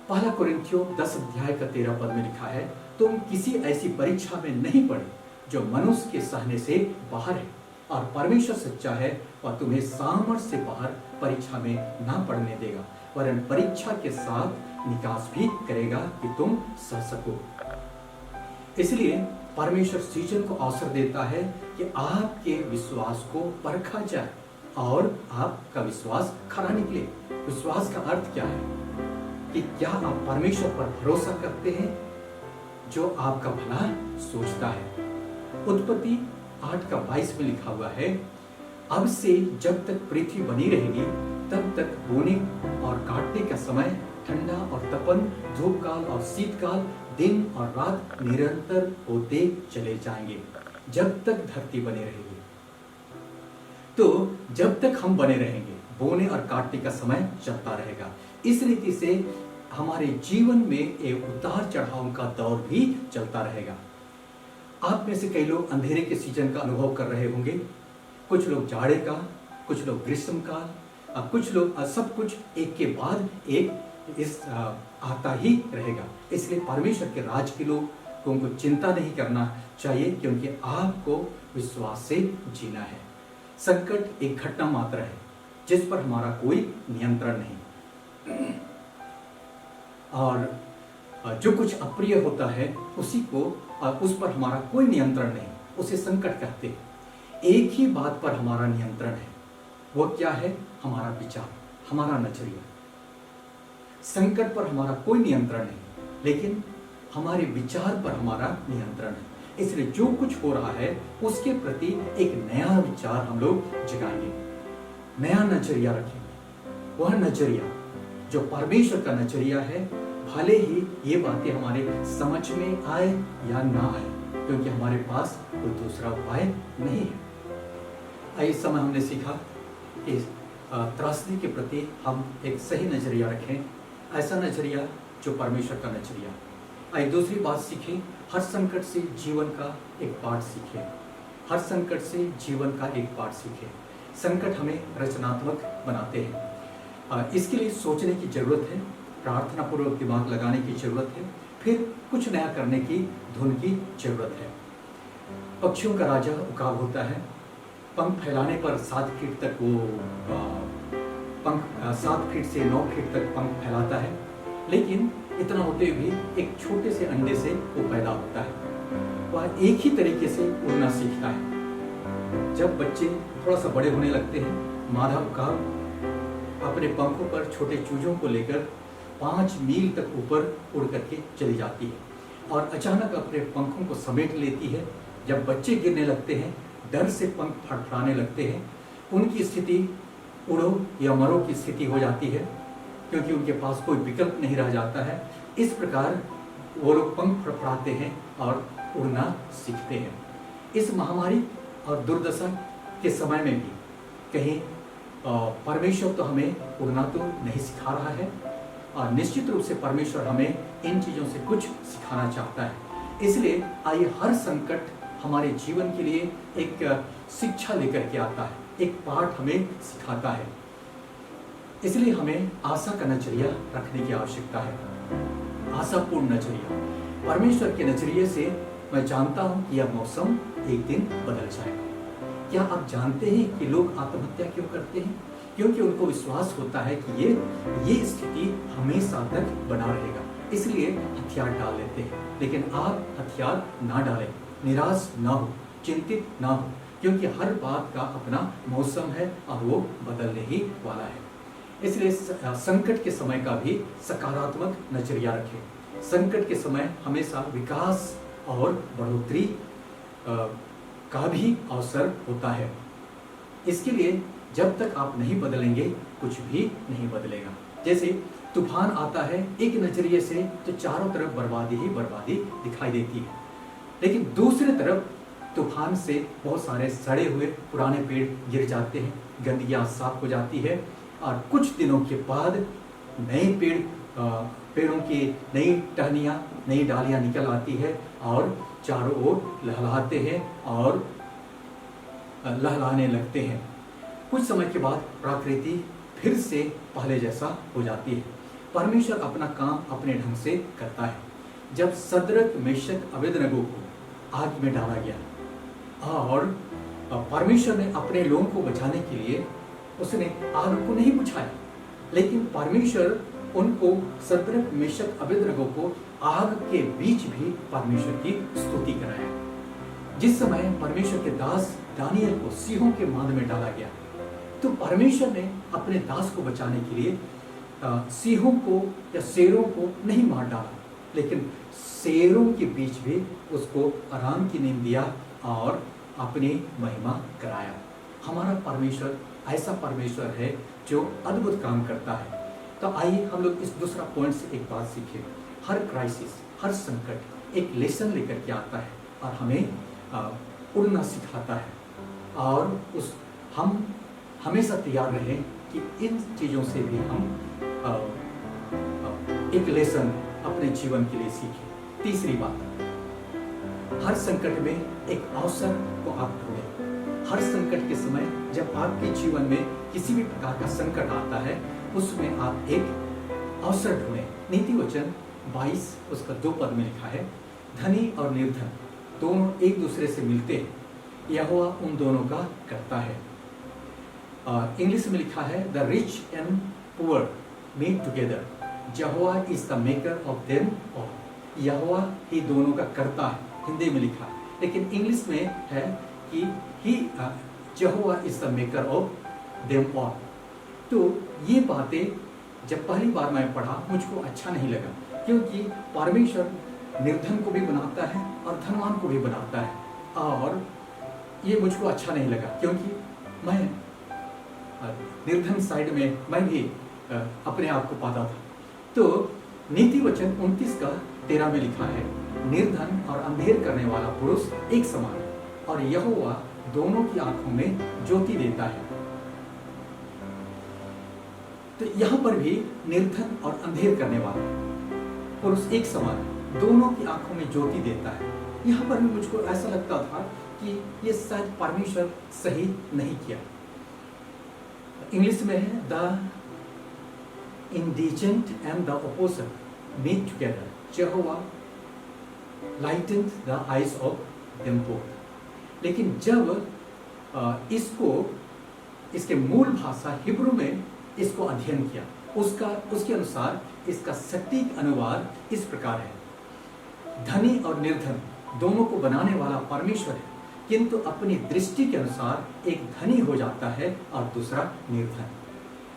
पहला कोरिन्थियों 10 अध्याय का 13 पद में लिखा है, तुम किसी ऐसी परीक्षा में नहीं पड़े जो मनुष्य के सहने से बाहर है, और परमेश्वर सच्चा है और तुम्हें सामर्थ्य से बाहर परीक्षा में ना पड़ने देगा, वरन परीक्षा के साथ निकास भी करेगा कि तुम सह सको। इसलिए परमेश्वर सीजन को अवसर देता है कि आपके विश्वास को परखा जाए और आपका विश्वास खरा निकले। विश्वास का अर्थ क्या है? कि क्या आप परमेश्वर पर भरोसा करते हैं जो आपका भला सोचता है। उत्पत्ति 8 का 22 में लिखा हुआ है, अब से जब तक पृथ्वी बनी रहेगी तब तक बोने और काटने का समय, ठंडा और तपन, धूप काल और शीतकाल, दिन और रात निरंतर होते चले जाएंगे जब तक धरती बनी रहेगी। तो जब तक हम बने रहेंगे बोने और काटने का समय चलता रहेगा। इस रीति से हमारे जीवन में एक उतार चढ़ाव का दौर भी चलता रहेगा। आप में से कई लोग अंधेरे के सीजन का अनुभव कर रहे होंगे, कुछ लोग जाड़े का, कुछ लोग ग्रीष्म का, कुछ लोग सब कुछ एक के बाद एक इस आता ही रहेगा। इसलिए परमेश्वर के राज के लोगों को चिंता नहीं करना चाहिए, क्योंकि आपको विश्वास से जीना है। संकट एक घटना मात्र है जिस पर हमारा कोई नियंत्रण नहीं, और जो कुछ अप्रिय होता है उसी को उस पर हमारा कोई नियंत्रण नहीं, उसे संकट कहते हैं। एक ही बात पर हमारा नियंत्रण है, वो क्या है? हमारा विचार, हमारा नजरिया। संकट पर हमारा कोई नियंत्रण नहीं, लेकिन हमारे विचार पर हमारा नियंत्रण है। इसलिए जो कुछ हो रहा है उसके प्रति एक नया विचार हम लोग जगाएंगे, नया नजरिया रखेंगे। वह नजरिया जो परमेश्वर का नजरिया है, भले ही ये बातें हमारे समझ में आए या ना आए, क्योंकि हमारे पास कोई दूसरा उपाय नहीं है। इस समय हमने सीखा कि त्रासदी के प्रति हम एक सही नजरिया रखें, ऐसा नजरिया जो परमेश्वर का नजरिया। आइए दूसरी बात सीखें, हर संकट से जीवन का एक पाठ सीखें। हर संकट से जीवन का एक पाठ सीखें। संकट हमें रचनात्मक बनाते हैं। इसके लिए सोचने की जरूरत है, प्रार्थना पूर्वक दिमाग लगाने की जरूरत है, फिर कुछ नया करने की धुन की जरूरत है। पक्षियों का राजा उकाब होता है, पंख फैलाने पर 7 फीट तक वो पंख 7 फीट से 9 फीट तक पंख फैलाता है, लेकिन इतना होते हुए भी एक छोटे से अंडे से वो पैदा होता है। वह एक ही तरीके से उड़ना सीखता है। जब बच्चे थोड़ा सा बड़े होने लगते हैं, मादा काव अपने पंखों पर छोटे चूजों को लेकर 5 मील तक ऊपर उड़ करके चली जाती है और अचानक अपने पंखों को समेट लेती है। जब बच्चे गिरने लगते हैं, डर से पंख फड़फड़ाने लगते हैं, उनकी स्थिति उड़ो या मरो की स्थिति हो जाती है, क्योंकि उनके पास कोई विकल्प नहीं रह जाता है। इस प्रकार वो लोग पंख फड़फड़ाते हैं और उड़ना सीखते हैं। इस महामारी और दुर्दशा के समय में भी कहीं परमेश्वर तो हमें उड़ना तो नहीं सिखा रहा है, और निश्चित रूप से परमेश्वर हमें इन चीज़ों से कुछ सिखाना चाहता है। इसलिए आइए हर संकट हमारे जीवन के लिए एक शिक्षा लेकर के आता है, एक पाठ हमें सिखाता है। इसलिए हमें आशा का नजरिया रखने की आवश्यकता है, आशापूर्ण नजरिया। परमेश्वर के नजरिए से मैं जानता हूं कि यह मौसम एक दिन बदल जाएगा। क्या आप जानते हैं कि लोग आत्महत्या क्यों करते हैं? क्योंकि उनको विश्वास होता है कि ये स्थिति हमेशा तक बना रहेगा, इसलिए हथियार डाल लेते हैं। लेकिन आप हथियार ना डालें, निराश ना हो, चिंतित ना हो, क्योंकि हर बात का अपना मौसम है और वो बदलने ही वाला है। इसलिए संकट के समय का भी सकारात्मक नजरिया रखें। संकट के समय हमेशा विकास और बढ़ोतरी का भी अवसर होता है। इसके लिए जब तक आप नहीं बदलेंगे, कुछ भी नहीं बदलेगा। जैसे तूफान आता है एक नजरिए से तो चारों तरफ बर्बादी ही बर्बादी दिखाई देती है, लेकिन दूसरी तरफ तूफान से बहुत सारे सड़े हुए पुराने पेड़ गिर जाते हैं, गंदगियाँ साफ हो जाती है और कुछ दिनों के बाद नए पेड़ों की नई टहनियाँ, नई डालियाँ निकल आती है और चारों ओर लहलाते हैं और लहलाने लगते हैं। कुछ समय के बाद प्रकृति फिर से पहले जैसा हो जाती है। परमेश्वर अपना काम अपने ढंग से करता है। जब सदरक मेशक अबेदनगो को आग में डाला गया और परमेश्वर ने अपने लोगों को बचाने के लिए उसने आग को नहीं बुझाया, लेकिन परमेश्वर उनको सदरक मेशक अबेदनगो को आग के बीच भी परमेश्वर की स्तुति कराया। जिस समय परमेश्वर के दास दानियल को सिंहों के मांद में डाला गया, तो परमेश्वर ने अपने दास को बचाने के लिए सिंहों को या शेरों को नहीं मार डाला, लेकिन शेरों के बीच भी उसको आराम की नींद दिया और अपनी महिमा कराया। हमारा परमेश्वर ऐसा परमेश्वर है जो अद्भुत काम करता है। तो आइए हम लोग इस दूसरा पॉइंट से एक बात सीखें। हर क्राइसिस, हर संकट एक लेसन लेकर के आता है और हमें उड़ना सिखाता है, और हम हमेशा तैयार रहें कि इन चीज़ों से भी हम एक लेसन अपने जीवन के लिए सीखें। तीसरी बात, हर संकट में एक अवसर को आप ढूंढें। हर संकट के समय जब आपके जीवन में किसी भी प्रकार का संकट आता है, उसमें आप एक अवसर ढूंढें। नीति वचन 22 उसका 2 पद में लिखा है, धनी और निर्धन दोनों एक दूसरे से मिलते हैं, यहोवा उन दोनों का करता है। इंग्लिश में लिखा है, the rich and poor meet together, Jehovah is the maker of them all. Jehovah ही दोनों का करता है, हिंदी में लिखा है, लेकिन इंग्लिश में है कि ही Jehovah is the maker of them all. तो ये बातें जब पहली बार मैं पढ़ा मुझको अच्छा नहीं लगा, क्योंकि परमेश्वर निर्धन को भी बनाता है और धनवान को भी बनाता है, और ये मुझको अच्छा नहीं लगा, क्योंकि मैं निर्धन साइड में मैं भी अपने आप को पाता था। तो नीति वचन 29 का 13 में लिखा है, निर्धन और अंधेर करने वाला पुरुष एक समान है, और यहोवा दोनों की आंखों में ज्योति देता है। तो यहाँ पर भी निर्धन और अंधेर करने वाला पुरुष एक समान है, दोनों की आंखों में ज्योति देता है। यहाँ पर भी मुझको ऐसा लगता था कि ये शायद परमेश्वर सही नहीं किया। इंग्लिश में है, the indigent and the oppressor meet together, Jehovah lightened the eyes of them both. लेकिन जब इसके मूल भाषा हिब्रू में इसको अध्ययन किया। उसके अनुसार इसका सटीक अनुवाद इस प्रकार है, धनी और निर्धन दोनों को बनाने वाला परमेश्वर है, किंतु अपनी दृष्टि के अनुसार एक धनी हो जाता है और दूसरा निर्धन।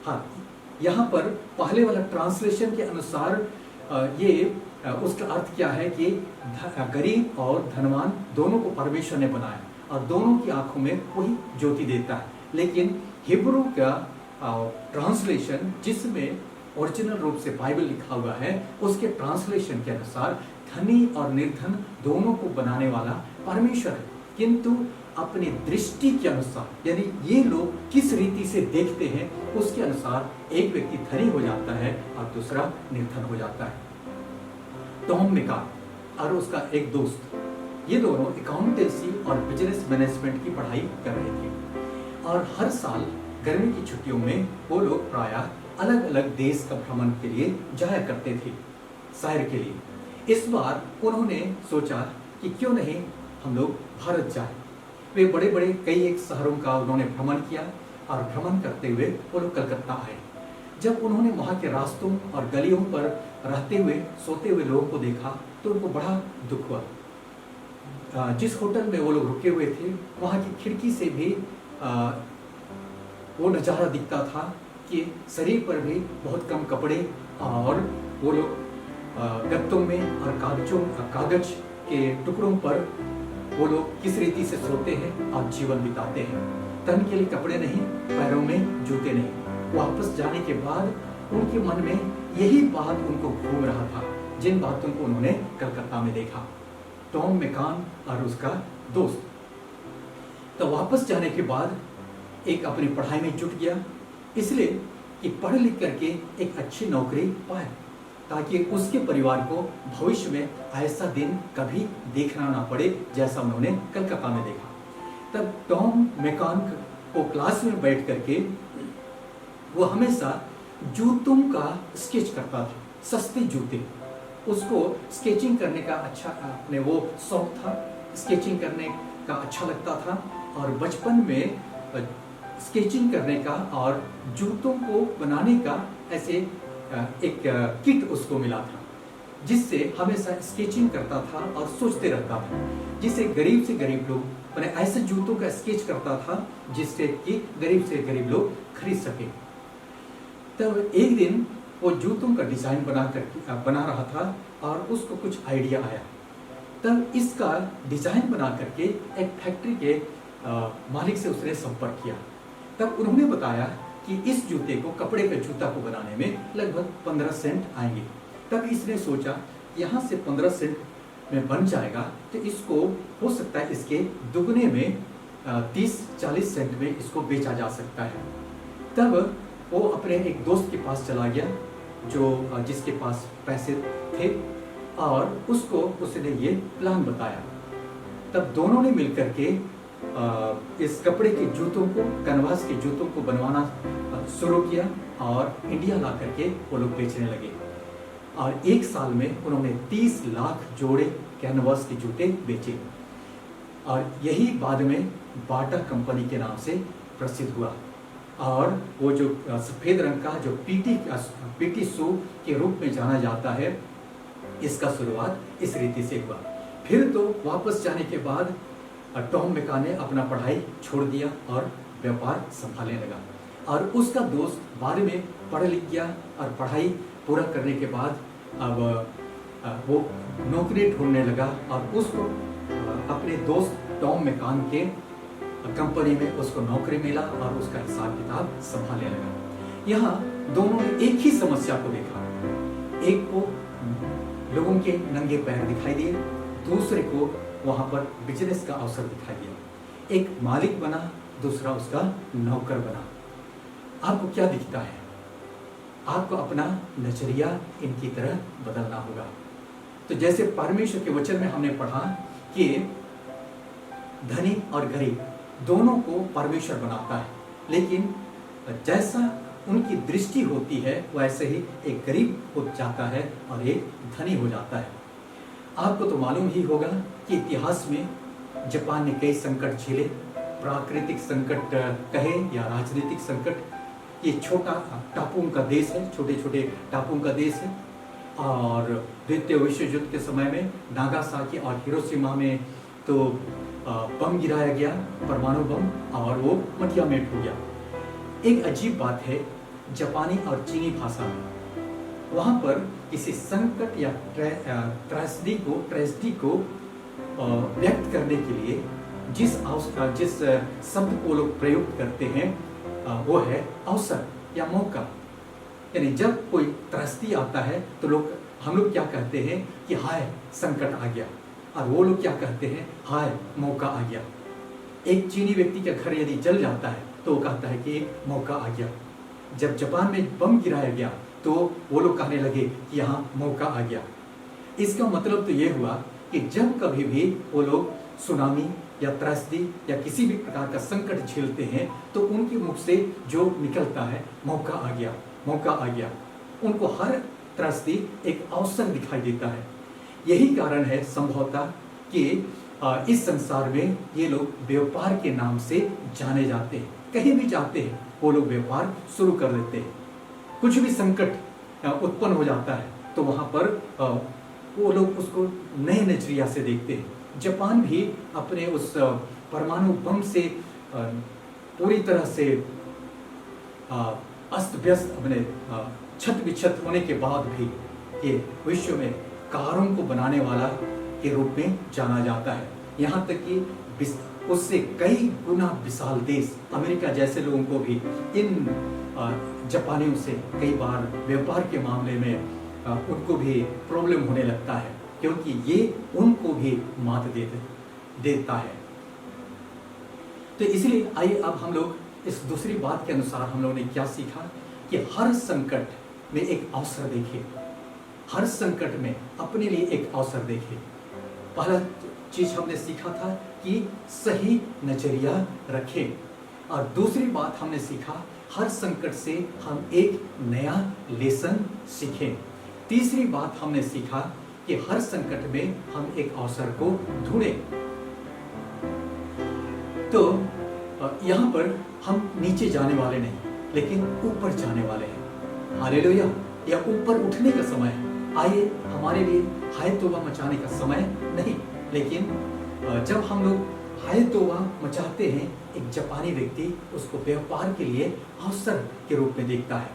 हाँ, यहाँ पर पहले वाला ट्रांसलेशन के अनुसार उसका अर्थ क्या है कि गरीब और धनवान दोनों को परमेश्वर ने बनाया और दोनों की आंखों में वही ज्योति देता है। लेकिन हिब्रू का ट्रांसलेशन, जिसमें ओरिजिनल रूप से बाइबल लिखा हुआ है, उसके ट्रांसलेशन के अनुसार धनी और निर्धन दोनों को बनाने वाला परमेश्वर है, किंतु अपनी दृष्टि के अनुसार, यानी ये लोग किस रीति से देखते हैं उसके अनुसार एक व्यक्ति धनी हो जाता है और दूसरा निर्धन हो जाता है। टॉम मैकान और उसका एक दोस्त, ये दोनों अकाउंटेंसी और बिजनेस मैनेजमेंट की पढ़ाई कर रहे थे और हर साल गर्मी की छुट्टियों में वो लोग प्रायः अलग अलग देश का भ्रमण के लिए जाया करते थे, सैर के लिए। इस बार उन्होंने सोचा कि क्यों नहीं हम लोग भारत जाएं। वे बड़े बड़े कई एक शहरों का उन्होंने भ्रमण किया और भ्रमण करते हुए वो लोग कलकत्ता आए। जब उन्होंने वहाँ के रास्तों और गलियों पर रहते हुए सोते हुए लोगों को देखा तो उनको बड़ा दुख हुआ। जिस होटल में वो लोग रुके हुए थे वहाँ की खिड़की से भी वो नज़ारा दिखता था कि शरीर पर भी बहुत कम कपड़े और वो लोग गत्तों में और कागज के टुकड़ों पर वो लोग किस रीति से सोते हैं और जीवन बिताते हैं। तन के लिए कपड़े नहीं, पैरों में जूते नहीं। वापस जाने के बाद उनके मन में यही बात उनको घूम रहा था, जिन बातों को उन्होंने कलकत्ता में देखा। टॉम मैकान और उसका दोस्त तो वापस जाने के बाद एक अपनी पढ़ाई में जुट गया, इसलिए कि पढ़ लिख करके एक अच्छी नौकरी पाए, ताकि उसके परिवार को भविष्य में ऐसा दिन कभी देखना ना पड़े जैसा उन्होंने कलकत्ता में देखा। तब टॉम मैकान को क्लास में बैठ करके वो हमेशा जूतों का स्केच करता था, सस्ते जूते। उसको स्केचिंग करने का अच्छा अपने वो शौक था, स्केचिंग करने का अच्छा लगता था और बचपन में स्केचिंग करने का और जूतों को बनाने का ऐसे एक किट उसको मिला था, जिससे हमेशा स्केचिंग करता था और सोचते रहता था, जिससे गरीब से गरीब लोग मैंने ऐसे जूतों का स्केच करता था जिससे कि गरीब से गरीब लोग खरीद सके। तब एक दिन वो जूतों का डिजाइन बना रहा था और उसको कुछ आइडिया आया। तब इसका डिजाइन बना करके एक फैक्ट्री के मालिक से उसने संपर्क किया। तब उन्होंने बताया कि इस जूते को, कपड़े के जूता को बनाने में लगभग 15 सेंट आएंगे। तब इसने सोचा यहाँ से 15 सेंट में बन जाएगा तो इसको हो सकता है इसके दुगने में 30-40 सेंट में इसको बेचा जा सकता है। तब वो अपने एक दोस्त के पास चला गया जिसके पास पैसे थे और उसको उसने ये प्लान बताया। तब दोनों ने मिलकर के इस कपड़े के जूतों को, कैनवास के जूतों को बनवाना शुरू किया और इंडिया ला करके वो लोग बेचने लगे और एक साल में उन्होंने 30 लाख जोड़े कैनवास के जूते बेचे और यही बाद में बाटा कंपनी के नाम से प्रसिद्ध हुआ। और वो जो सफ़ेद रंग का जो पीटी शू के रूप में जाना जाता है, इसका शुरुआत इस रीति से हुआ। फिर तो वापस जाने के बाद टॉम मैकान ने अपना पढ़ाई छोड़ दिया और व्यापार संभालने लगा और उसका दोस्त बाद में पढ़ लिख गया और पढ़ाई पूरा करने के बाद अब वो नौकरी ढूंढने लगा और उसको अपने दोस्त टॉम मैकान के कंपनी में उसको नौकरी मिला और उसका हिसाब किताब संभालने लगा। यहाँ दोनों ने एक ही समस्या को देखा, एक को लोगों के नंगे पैर दिखाई दिए, दूसरे को वहाँ पर बिजनेस का अवसर दिखाई दिया। एक मालिक बना, दूसरा उसका नौकर बना। आपको क्या दिखता है? आपको अपना नजरिया इनकी तरह बदलना होगा। तो जैसे परमेश्वर के वचन में हमने पढ़ा कि धनी और गरीब दोनों को परमेश्वर बनाता है, लेकिन जैसा उनकी दृष्टि होती है वैसे ही एक गरीब हो जाता है और एक धनी हो जाता है। आपको तो मालूम ही होगा कि इतिहास में जापान ने कई संकट झेले, प्राकृतिक संकट कहे या राजनीतिक संकट, ये छोटा टापुओं का देश है, छोटे छोटे टापुओं का देश है। और द्वितीय विश्व युद्ध के समय में नागासाकी और हिरोशिमा में तो बम गिराया गया, परमाणु बम, और वो मटिया मेट हो गया। एक अजीब बात है जापानी और चीनी भाषा में, वहाँ पर किसी संकट या ट्रेजेडी को व्यक्त करने के लिए जिस शब्द को लोग प्रयोग करते हैं वो है अवसर या मौका। यानी जब कोई त्रस्ती आता है तो हम लोग क्या कहते हैं कि हाय संकट आ गया, और वो लोग क्या कहते हैं, हाय मौका आ गया। एक चीनी व्यक्ति का घर यदि जल जाता है तो वो कहता है कि एक मौका आ गया। जब जापान में बम गिराया गया तो वो लोग कहने लगे कि यहाँ मौका आ गया। इसका मतलब तो ये हुआ कि जब कभी भी वो लोग सुनामी या त्रस्ती या किसी भी प्रकार का संकट झेलते हैं तो उनके मुख से जो निकलता है मौका आ गया, मौका आ गया। उनको हर त्रस्ती एक अवसर दिखाई देता है। यही कारण है संभवतः कि इस संसार में ये लोग व्यापार के नाम से जाने जाते हैं। कहीं भी जाते हैं वो लोग व्यापार शुरू कर देते हैं। कुछ भी संकट उत्पन्न हो जाता है तो वहाँ पर वो लोग उसको नए नजरिया से देखते हैं। जापान भी अपने उस परमाणु बम से पूरी तरह से अस्त व्यस्त, अपने छत विक्षत होने के बाद भी ये विश्व में कारों को बनाने वाला के रूप में जाना जाता है। यहाँ तक कि उससे कई गुना विशाल देश अमेरिका जैसे लोगों को भी इन जापानियों से कई बार व्यापार के मामले में उनको भी प्रॉब्लम होने लगता है, क्योंकि ये उनको भी मात देता है। तो इसलिए आइए अब हम लोग इस दूसरी बात के अनुसार हम लोगों ने क्या सीखा कि हर संकट में एक अवसर देखिए, हर संकट में अपने लिए एक अवसर देखिए। पहला चीज हमने सीखा था कि सही नजरिया रखें, और दूसरी बात हमने सीखा हर संकट से हम एक नया लेसन सीखें। तीसरी बात हमने सीखा कि हर संकट में हम एक अवसर को ढूंढें। तो यहाँ पर हम नीचे जाने वाले नहीं, लेकिन ऊपर जाने वाले हैं। हालेलुया! या ऊपर उठने का समय है। आइए, हमारे लिए हाय तौबा मचाने का समय नहीं, लेकिन जब हम लोग हाय तौबा मचाते हैं, एक जापानी व्यक्ति उसको व्यापार के लिए अवसर के रूप में देखता है।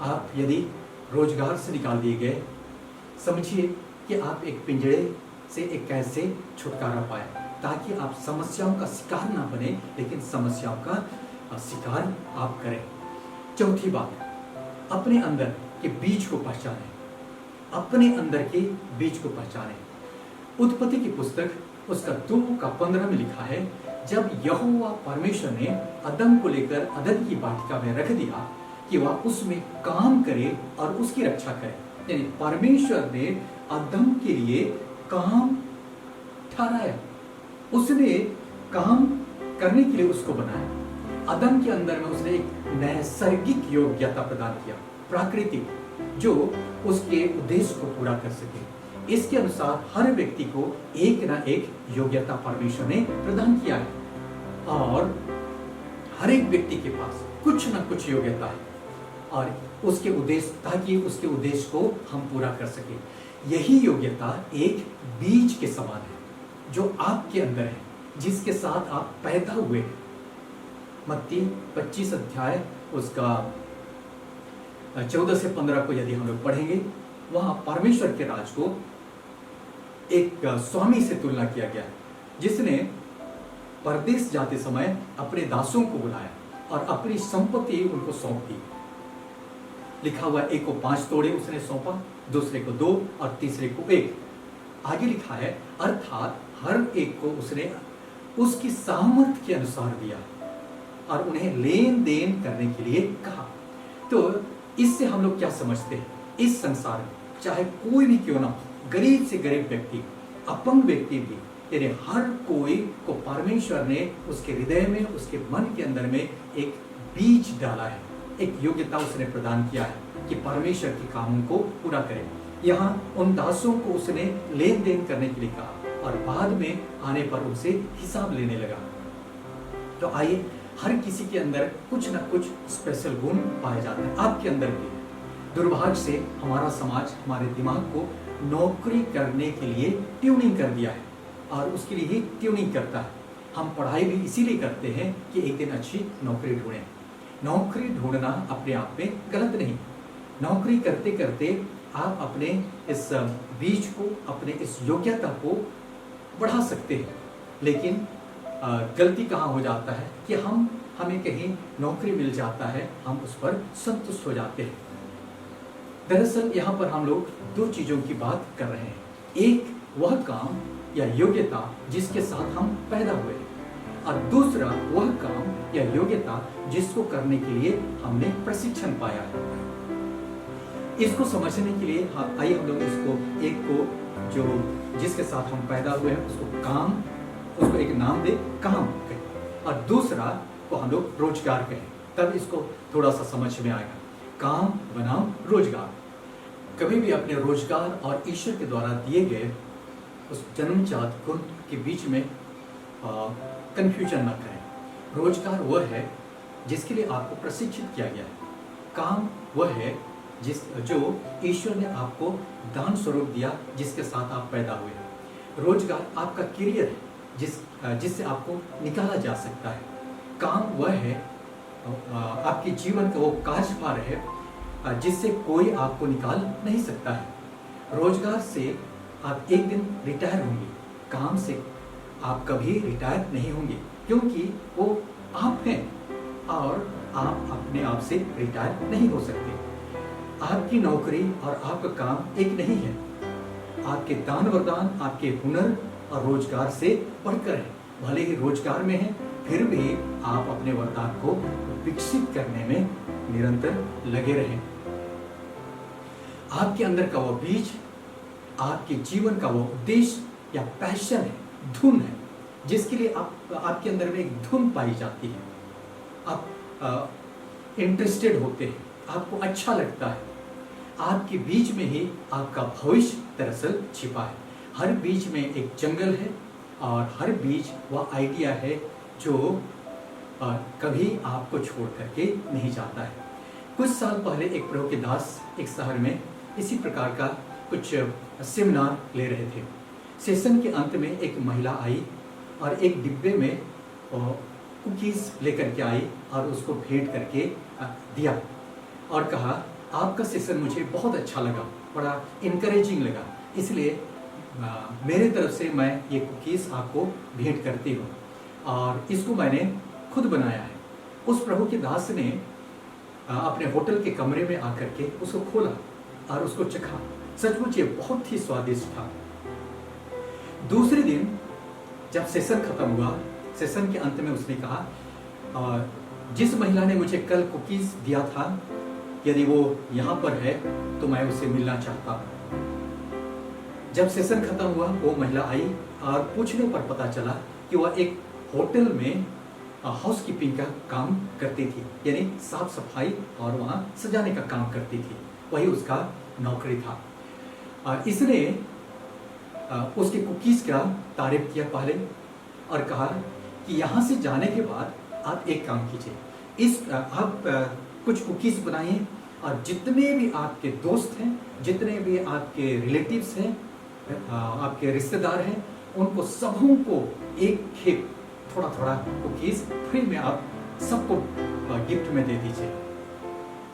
आप यदि रोजगार से निकाल दिए गए, समझिए कि आप एक पिंजरे से एक कैद से छुटकारा पाए, ताकि आप समस्याओं का शिकार ना बने, लेकिन समस्याओं का शिकार आप करें। चौथी बात, अपने अंदर के बीज को पहचानें, अपने अंदर के बीज को पहचानें। उत्पत्ति की पुस्तक उसका 2:15 में लिखा है, जब यहोवा परमेश्वर ने अदम को लेकर अदन की वाटिका में रख दिया कि वह उसमें काम करे और उसकी रक्षा करे। यानी परमेश्वर ने अदम के लिए काम ठहराया, उसने काम करने के लिए उसको बनाया। अदम के अंदर में उसने एक नैसर्गिक योग्यता प्रदान किया, प्राकृतिक, जो उसके उद्देश्य को पूरा कर सके। इसके अनुसार हर व्यक्ति को एक ना एक योग्यता परमेश्वर ने प्रदान किया है, और हर एक व्यक्ति के पास कुछ ना कुछ योग्यता है, और उसके उद्देश्य, ताकि उसके उद्देश्य को हम पूरा कर सके। यही योग्यता एक बीज के समान है जो आपके अंदर है, जिसके साथ आप पैदा हुए। मत्ती 25 अध्याय उसका 14 से 15 को यदि हम लोग पढ़ेंगे, वहां परमेश्वर के राज को एक स्वामी से तुलना किया गया है, जिसने परदेश जाते समय अपने दासों को बुलाया और अपनी संपत्ति उनको सौंप दी। लिखा हुआ, एक को 5 तोड़े उसने सौंपा, दूसरे को 2 और तीसरे को 1। आगे लिखा है, अर्थात हर एक को उसने उसकी सामर्थ्य के अनुसार दिया और उन्हें लेन देन करने के लिए कहा। तो इससे हम लोग क्या समझते हैं, इस संसार में चाहे कोई भी क्यों ना हो, गरीब से गरीब व्यक्ति, अपंग व्यक्ति भी, यानी हर कोई को परमेश्वर ने उसके हृदय में, उसके मन के अंदर में एक बीज डाला है, एक योग्यता उसने प्रदान किया है कि परमेश्वर के कामों को पूरा करे। यहाँ उन दासों को उसने लेन देन करने के लिए कहा और बाद में आने पर उनसे हिसाब लेने लगा। तो आइए, हर किसी के अंदर कुछ ना कुछ स्पेशल गुण पाए जाते हैं, आपके अंदर भी है। दुर्भाग्य से हमारा समाज हमारे दिमाग को नौकरी करने के लिए ट्यूनिंग कर दिया है और उसके लिए ही ट्यूनिंग करता है। हम पढ़ाई भी इसीलिए करते हैं कि एक दिन अच्छी नौकरी ढूंढें। नौकरी ढूंढना अपने आप में गलत नहीं। नौकरी करते करते आप अपने इस बीज को, अपने इस योग्यता को बढ़ा सकते हैं। लेकिन गलती कहाँ हो जाता है कि हमें कहीं नौकरी मिल जाता है, हम उस पर संतुष्ट हो जाते हैं। दरअसल यहाँ पर हम लोग दो चीज़ों की बात कर रहे हैं। एक वह काम या योग्यता जिसके साथ हम पैदा हुए हैं, और दूसरा वह काम या योग्यता जिसको करने के लिए हमने प्रशिक्षण पाया है। इसको समझने के लिए आइए हम लोग इसको एक को जो जिसके साथ हम पैदा हुए हैं उसको एक नाम दे, काम कहें, और दूसरा को हम लोग रोजगार कहें, तब इसको थोड़ा सा समझ में आएगा। काम बनाम रोजगार। कभी भी अपने रोजगार और ईश्वर के द्वारा दिए गए उस जन्मजात गुण के बीच में कंफ्यूजन न करें। रोजगार वह है जिसके लिए आपको प्रशिक्षित किया गया है। काम वह है जो ईश्वर ने आपको दान स्वरूप दिया, जिसके साथ आप पैदा हुए। रोजगार आपका करियर है जिससे आपको निकाला जा सकता है। काम वह है आपके जीवन का वो कार्यभार है जिससे कोई आपको निकाल नहीं सकता है। रोजगार से आप एक दिन रिटायर होंगे, काम से आप कभी रिटायर नहीं होंगे, क्योंकि वो आप हैं और आप अपने आप से रिटायर नहीं हो सकते। आपकी नौकरी और आपका काम एक नहीं है। आपके दान वरदान आपके हुनर और रोजगार से बढ़कर है। भले ही रोजगार में है, फिर भी आप अपने वरदान को विकसित करने में निरंतर लगे रहें। आपके अंदर का वो बीज, आपके जीवन का वो उद्देश्य या पैशन है, धुन है, जिसके लिए आपके अंदर में एक धुन पाई जाती है। आप इंटरेस्टेड होते हैं, आपको अच्छा लगता है। आपके बीज में ही आपका भविष्य दरअसल छिपा है। हर बीज में एक जंगल है और हर बीज वह आइडिया है जो कभी आपको छोड़ करके नहीं जाता है। कुछ साल पहले एक प्रभु के दास एक शहर में इसी प्रकार का कुछ सेमिनार ले रहे थे। सेशन के अंत में एक महिला आई और एक डिब्बे में कुकीज़ लेकर के आई और उसको भेंट करके दिया और कहा, आपका सेशन मुझे बहुत अच्छा लगा, बड़ा इनकरेजिंग लगा, इसलिए मेरे तरफ से मैं ये कुकीज़ आपको भेंट करती हूँ और इसको मैंने खुद बनाया है। उस प्रभु के दास ने अपने होटल के कमरे में आकर के उसको खोला और उसको चखा। सचमुच ये बहुत ही स्वादिष्ट था। दूसरे दिन जब सेशन खत्म हुआ, सेशन के अंत में उसने कहा, जिस महिला ने मुझे कल कुकीज़ दिया था, यदि वो यहाँ पर है तो मैं उससे मिलना चाहता हूँ। जब सेशन खत्म हुआ, वो महिला आई और पूछने पर पता चला कि वह एक होटल में हाउसकीपिंग का काम करती थी, यानी साफ सफाई और वहाँ सजाने का काम करती थी। वही उसका नौकरी था। इसने उसके कुकीज़ का तारीफ किया पहले और कहा कि यहाँ से जाने के बाद आप एक काम कीजिए, आप कुछ कुकीज़ बनाइए और जितने भी आपके दोस्त हैं, जितने भी आपके रिलेटिव्स हैं, आपके रिश्तेदार हैं, उनको सबों को एक खेप थोड़ा थोड़ा कुकीज़ फ्री में आप सबको गिफ्ट में दे दीजिए।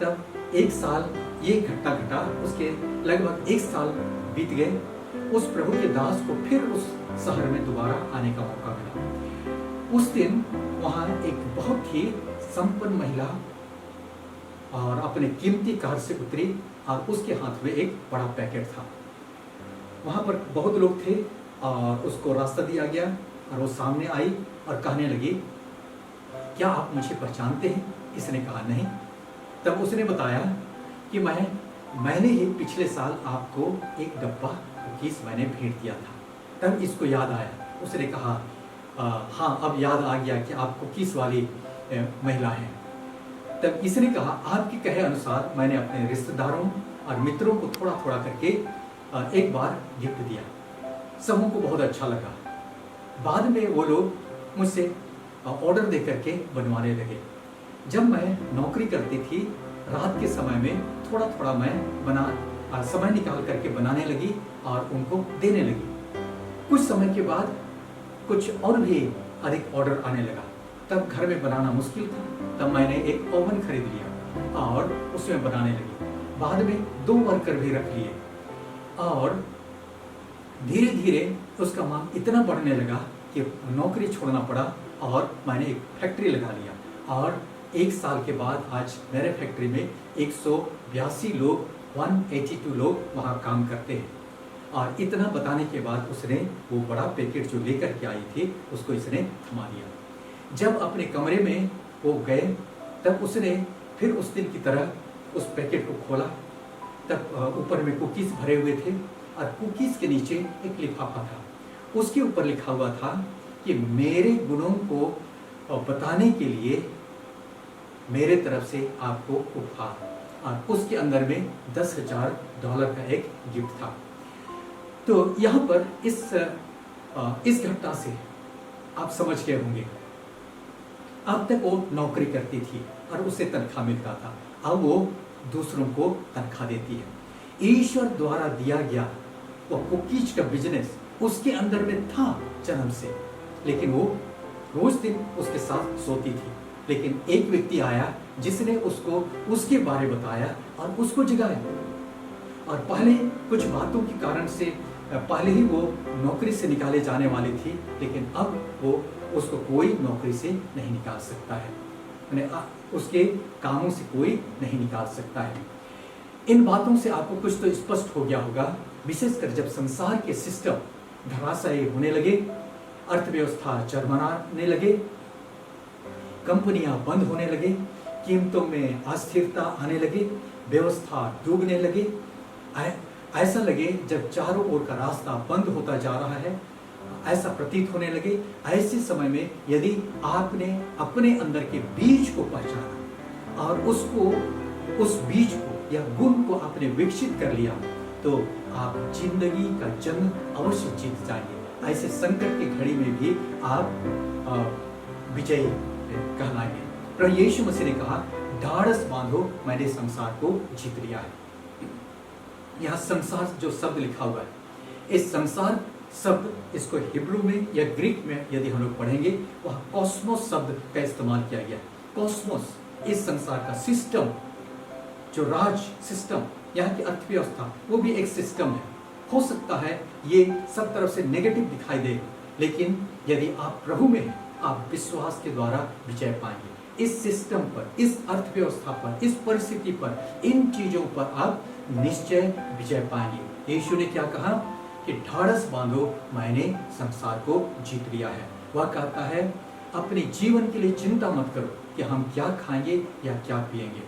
तब एक साल ये घटना घटा, उसके लगभग एक साल बीत गए। उस प्रभु के दास को फिर उस शहर में दोबारा आने का मौका मिला। उस दिन वहाँ एक बहुत ही संपन्न महिला और अपने कीमती कार से उतरी और उसके हाथ में एक बड़ा पैकेट था। वहाँ पर बहुत लोग थे और उसको रास्ता दिया गया और वो सामने आई और कहने लगी, क्या आप मुझे पहचानते हैं? इसने कहा नहीं। तब उसने बताया कि मैंने ही पिछले साल आपको एक डब्बा कुकीज़ मैंने भेंट दिया था। तब इसको याद आया। उसने कहा, हाँ अब याद आ गया कि आप कुकीज़ वाली महिला हैं। तब इसने कहा, आपके कहे अनुसार मैंने अपने रिश्तेदारों और मित्रों को थोड़ा थोड़ा करके एक बार गिफ्ट दिया। सबों को बहुत अच्छा लगा। बाद में वो लोग मुझसे ऑर्डर दे करके बनवाने लगे। जब मैं नौकरी करती थी, रात के समय में थोड़ा थोड़ा मैं समय निकाल करके बनाने लगी और उनको देने लगी। कुछ समय के बाद कुछ और भी अधिक ऑर्डर आने लगा। तब घर में बनाना मुश्किल था, तब मैंने एक ओवन खरीद लिया और उसमें बनाने लगी। बाद में 2 वर्कर भी रख लिए और धीरे धीरे उसका मांग इतना बढ़ने लगा कि नौकरी छोड़ना पड़ा और मैंने एक फैक्ट्री लगा लिया। और 1 साल के बाद आज मेरे फैक्ट्री में 182 लोग, 182 लोग वहाँ काम करते हैं। और इतना बताने के बाद उसने वो बड़ा पैकेट जो लेकर के आई थी उसको इसने थमा लिया। जब अपने कमरे में वो गए तब उसने फिर उस दिन की तरह उस पैकेट को खोला। तब ऊपर में कुकीज़ भरे हुए थे और कुकीज़ के नीचे एक लिफाफा था। उसके ऊपर लिखा हुआ था कि मेरे गुणों को बताने के लिए मेरे तरफ से आपको उपहार, और उसके अंदर में $10,000 का एक गिफ्ट था। तो यहाँ पर इस घटना से आप समझ गए होंगे, अब तक वो नौकरी करती थी और उसे तनख्वाह मिलता था, अब वो दूसरों को तनख्वाह देती है। ईश्वर द्वारा दिया गया वो कुकीज का बिजनेस उसके अंदर में था जन्म से, लेकिन वो रोज दिन उसके साथ सोती थी। लेकिन एक व्यक्ति आया जिसने उसको उसके बारे बताया और उसको जगाया। और पहले कुछ बातों के कारण से पहले ही वो नौकरी से निकाले जाने वाली थी, लेकिन अब वो उसको कोई नौकरी से नहीं निकाल सकता है, उसके कामों से कोई नहीं निकाल सकता है। इन बातों से आपको कुछ तो स्पष्ट हो गया होगा, विशेषकर जब संसार के सिस्टम धराशायी होने लगे, अर्थव्यवस्था चरमराने लगे, कंपनियां बंद होने लगे, कीमतों में अस्थिरता आने लगे, व्यवस्था डूबने लगे। ऐसा लगे जब चारों ओर का रास्ता बंद होता जा रहा है, ऐसा प्रतीत होने लगे। ऐसे समय में यदि आपने अपने अंदर के बीज को पहचाना और उस बीज को या गुण को आपने विकसित कर लिया, तो आप जिंदगी का जंग अवश्य जीत जाएंगे। ऐसे संकट की घड़ी में भी आप विजयी कहलाएंगे। प्रभु यीशु मसीह ने कहा, ढाढ़स बांधो, मैंने संसार को जीत लिया है। यहाँ संसार जो शब्द लिखा हुआ है, इस संसार शब्द, इसको हिब्रू में या ग्रीक में यदि हम लोग पढ़ेंगे, वह कॉस्मोस शब्द का इस्तेमाल किया गया। कॉस्मोस इस संसार का सिस्टम, जो राज सिस्टम, यहाँ की अर्थव्यवस्था, वो भी एक सिस्टम है। हो सकता है ये सब तरफ से नेगेटिव दिखाई दे, लेकिन यदि आप प्रभु में हैं, आप विश्वास के द्वारा विजय पाएंगे। इस सिस्टम पर, इस अर्थव्यवस्था पर, इस परिस्थिति पर, इन चीजों पर आप निश्चय विजय पाएंगे। यीशु ने क्या कहा कि ढाढ़स बांधो, मैंने संसार को जीत लिया है। वह कहता है अपने जीवन के लिए चिंता मत करो कि हम क्या खाएंगे या क्या पिएंगे।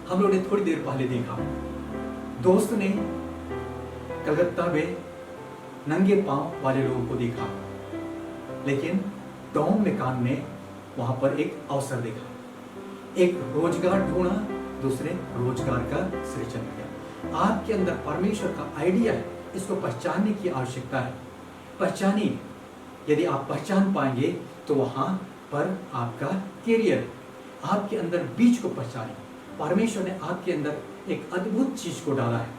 हम लोगों ने थोड़ी देर पहले देखा, दोस्त ने कलकत्ता में नंगे पांव वाले लोगों को देखा, लेकिन टॉम मैकान ने वहां पर एक अवसर देखा, एक रोजगार ढूंढा, दूसरे रोजगार का सृजन किया। आपके अंदर परमेश्वर का आइडिया है, इसको पहचानने की आवश्यकता है। पहचानिए, यदि आप पहचान पाएंगे तो वहां पर आपका कैरियर है। आपके अंदर बीज को पहचानिए। परमेश्वर ने आपके अंदर एक अद्भुत चीज को डाला है।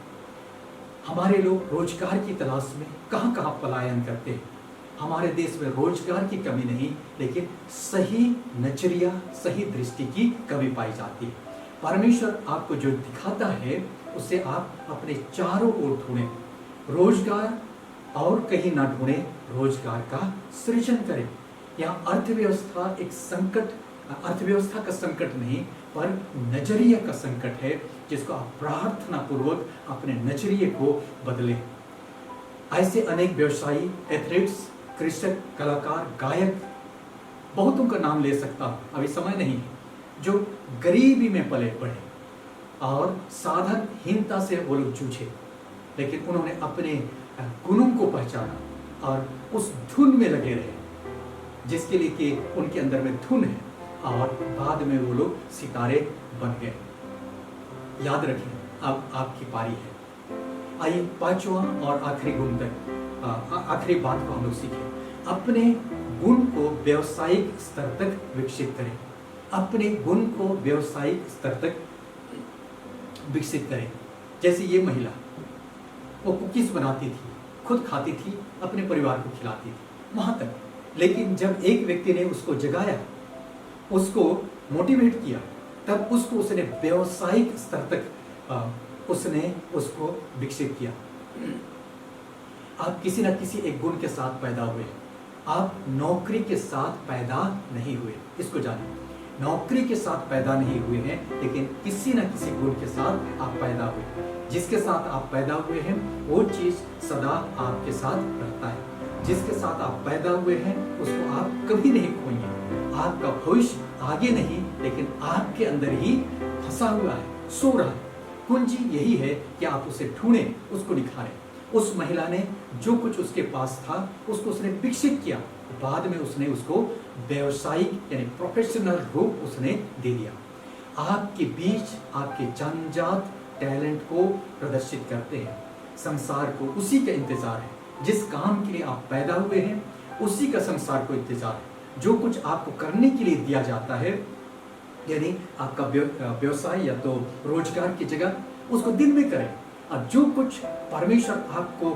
हमारे लोग रोजगार की तलाश में कहां कहां पलायन करते हैं। हमारे देश में रोजगार की कमी नहीं, लेकिन सही नजरिया, सही दृष्टि की कमी पाई जाती है। परमेश्वर आपको जो दिखाता है उसे आप अपने चारों ओर ढूंढें, रोजगार और कहीं ना ढूंढें, रोजगार का सृजन करें। यहाँ अर्थव्यवस्था एक संकट, अर्थव्यवस्था का संकट नहीं, पर नजरिए का संकट है, जिसको आप प्रार्थना पूर्वक अपने नजरिए को बदलें। ऐसे अनेक व्यवसायी, एथलीट्स, कृषक, कलाकार, गायक, बहुतों का नाम ले सकता हूं, अभी समय नहीं है, जो गरीबी में पले बढ़े और साधनहीनता से वो लोग जूझे, लेकिन उन्होंने अपने गुणों को पहचाना और उस धुन में लगे रहे, जिसके लिए कि उनके अंदर में धुन है, और बाद में वो लोग सितारे बन गए। याद रखें, अब आपकी पारी है। आइए पांचवा और आखिरी गुण तक, आखिरी बात को हम लोग सीखें। अपने गुण को व्यवसायिक स्तर तक विकसित करें। अपने गुण को व्यवसायिक स्तर तक विकसित करें। जैसे ये महिला, वो कुकीज बनाती थी, खुद खाती थी, अपने परिवार को खिलाती थी, वहां तक। लेकिन जब एक व्यक्ति ने उसको जगाया, उसको मोटिवेट किया, तब उसने व्यवसायिक स्तर तक उसने उसको विकसित किया। आप किसी न किसी एक गुण के साथ पैदा हुए, आप नौकरी के साथ पैदा नहीं हुए, इसको जानिए। नौकरी के साथ पैदा नहीं हुए हैं, लेकिन किसी न किसी गुण के साथ आप पैदा हुए। जिसके साथ आप पैदा हुए हैं वो चीज सदा आपके साथ रहता है। जिसके साथ आप पैदा हुए हैं उसको आप कभी नहीं खोएंगे। आपका भविष्य आगे नहीं, लेकिन आपके अंदर ही फंसा हुआ है, सो रहा है। कुंजी यही है कि आप उसे ढूंढें, उसको निखारें। उस महिला ने जो कुछ उसके पास था उसको उसने विकसित किया, बाद में उसने उसको व्यवसायिक यानी प्रोफेशनल रूप उसने दे दिया। आपके बीच आपके जन्मजात टैलेंट को प्रदर्शित करते हैं। संसार को उसी का इंतजार है। जिस काम के लिए आप पैदा हुए हैं उसी का संसार को इंतजार है। जो कुछ आपको करने के लिए दिया जाता है, यानी आपका व्यवसाय या तो रोजगार की जगह, उसको दिन में करें। और जो कुछ परमेश्वर आपको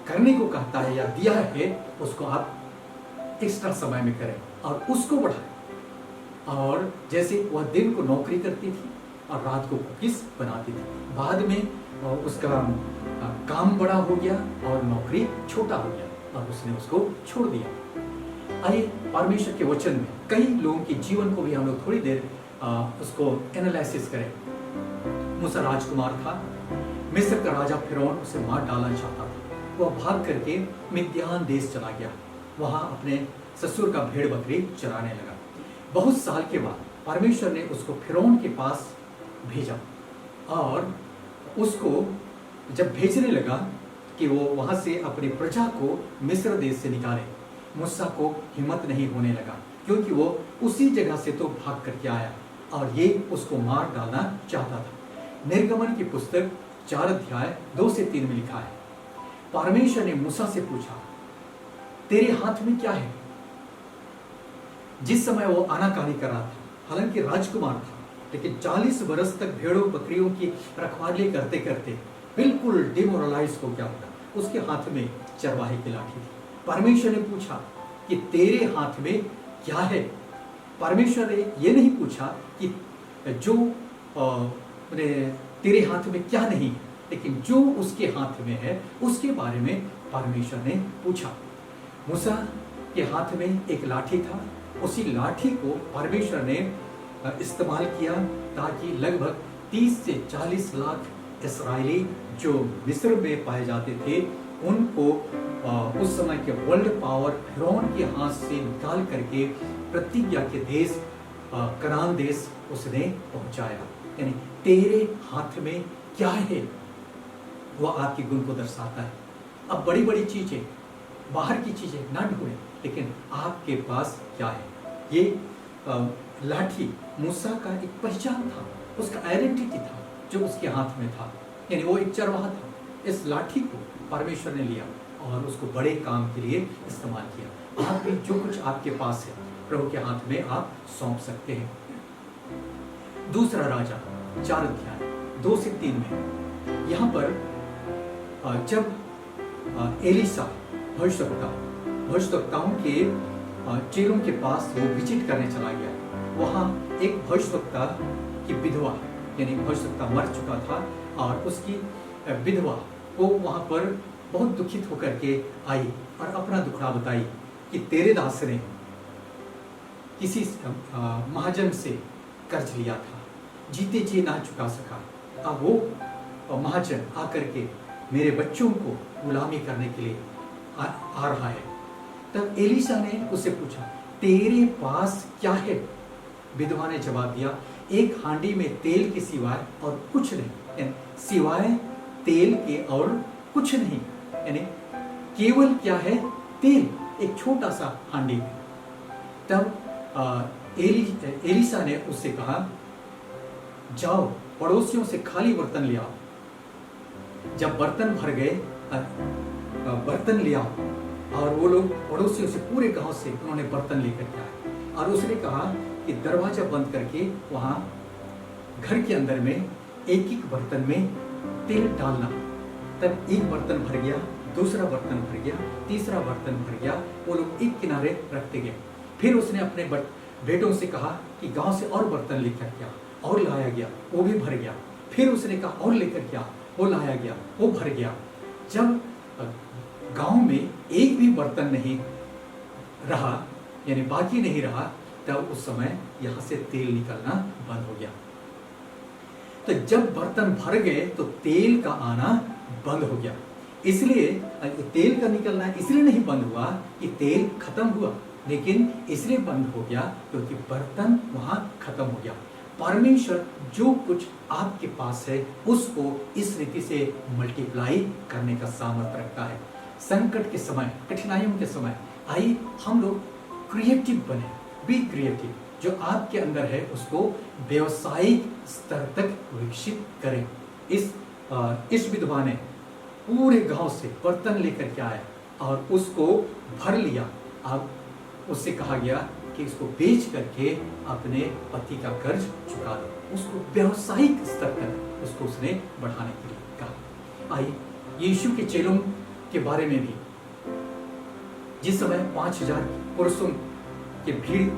करने को कहता है या दिया है, उसको आप एक्स्ट्रा समय में करें और उसको बढ़ाएं। और जैसे वह दिन को नौकरी करती थी और रात को कुकीज बनाती थी, बाद में उसका काम बड़ा हो गया और नौकरी छोटा हो गया और उसने उसको छोड़ दिया। आइए परमेश्वर के वचन में कई लोगों के जीवन को भी हम लोग थोड़ी देर उसको एनालिसिस करें। मूसा राजकुमार था, मिस्र का राजा फिरौन उसे मार डालना चाहता था। वह भाग करके मिद्यान देश चला गया, वहां अपने ससुर का भेड़ बकरी चराने लगा। बहुत साल के बाद परमेश्वर ने उसको फिरौन के पास भेजा और उसको जब भेजने लगा कि वो वहां से अपनी प्रजा को मिस्र देश से निकाले, मूसा को हिम्मत नहीं होने लगा, क्योंकि वो उसी जगह से तो भाग करके आया और ये उसको मार डालना चाहता था। निर्गमन की पुस्तक 4 अध्याय 2 से 3 में लिखा है, परमेश्वर ने मूसा से पूछा, तेरे हाथ में क्या है? जिस समय वो आनाकानी कर रहा था, हालांकि राजकुमार था, लेकिन 40 वर्ष तक भेड़ों बकरियों की रखवाली करते करते बिल्कुल डिमोरलाइज हो गया था। उसके हाथ में चरवाहे की लाठी थी। परमेश्वर ने पूछा कि तेरे हाथ में क्या है? परमेश्वर ने ये नहीं पूछा कि जो तेरे हाथ में क्या नहीं है, लेकिन जो उसके हाथ में है उसके बारे में परमेश्वर ने पूछा। मूसा के हाथ में एक लाठी था, उसी लाठी को परमेश्वर ने इस्तेमाल किया ताकि लगभग 30 से 40 लाख इस्राएली जो मिस्र में पाए जाते थे उनको उस समय के वर्ल्ड पावर फिरौन के हाथ से निकाल करके प्रतिज्ञा के देश कनान देश उसने पहुंचाया। यानी तेरे हाथ में क्या है, वह आपके गुण को दर्शाता है। अब बड़ी बड़ी चीजें, बाहर की चीजें ना ढूंढें, लेकिन आपके पास क्या है? ये लाठी मूसा का एक पहचान था, उसका आइडेंटिटी था जो उसके हाथ में था, यानी वो एक चरवाहा था। इस लाठी को परमेश्वर ने लिया और उसको बड़े काम के लिए इस्तेमाल किया। आप भी जो कुछ आपके पास है प्रभु के हाथ में आप सौंप सकते हैं। दूसरा राजा 4 अध्याय 2 से 3 में यहाँ पर जब एलिसा भविष्यवक्ताओं के चेलों के पास वो विजिट करने चला गया, वहाँ एक भविष्यवक्ता की विधवा, यानी भविष्यवक्ता मर चुका था और उसकी विधवा वो वहाँ पर बहुत दुखित होकर के आई और अपना दुखड़ा बताई कि तेरे दास ने किसी महाजन से कर्ज लिया था, जीते जी ना चुका सका। अब वो महाजन आकर के मेरे बच्चों को गुलामी करने के लिए आ रहा है। तब एलिशा ने उससे पूछा, तेरे पास क्या है? विधवा ने जवाब दिया, एक हांडी में तेल के सिवाय और कुछ नहीं, सिवाय तेल के और कुछ नहीं, यानी केवल क्या है? तेल, एक छोटा सा हांडी में। तब एलिशा ने उससे कहा, जाओ पड़ोसियों से खाली बर्तन ले आओ। जब बर्तन भर गए, बर्तन ले आओ, और वो लोग पड़ोसियों से, पूरे गांव से उन्होंने बर्तन लेकर के आए और उसने कहा कि दरवाजा बंद करके वहां घर के अंदर में एक एक बर्तन में तेल डालना। तब एक बर्तन भर गया, दूसरा बर्तन भर गया, तीसरा बर्तन भर गया, वो लोग एक किनारे रखते गए। फिर उसने अपने बेटों से कहा कि गांव से और बर्तन लेकर के आ, और लाया गया, वो भी भर गया। फिर उसने कहा और लेकर के आ, वो लाया गया, वो भर गया। जब गांव में एक भी बर्तन नहीं रहा, यानी बाकी नहीं रहा, तब उस समय यहां से तेल निकलना बंद हो गया। तो जब बर्तन भर गए तो तेल का आना बंद हो गया। इसलिए तेल का निकलना इसलिए नहीं बंद हुआ कि तेल खत्म हुआ, लेकिन इसलिए बंद हो गया क्योंकि बर्तन वहां खत्म हो गया। परमेश्वर जो कुछ आपके पास है उसको इस रीति से मल्टीप्लाई करने का सामर्थ्य रखता है। संकट के समय, कठिनाइयों के समय आइए हम लोग क्रिएटिव बने, बी क्रिएटिव। जो आपके अंदर है उसको व्यवसायिक स्तर तक विकसित करें। इस विधवा ने पूरे गांव से बर्तन लेकर के आया और उसको भर लिया। अब उससे कहा गया कि इसको बेच करके अपने पति का कर्ज चुका दो। उसको व्यवसायिक स्तर तक उसको उसने बढ़ाने के लिए कहा। आइए यीशु के चेलों के बारे में भी, जिस समय 5000 पुरुषों की भीड़,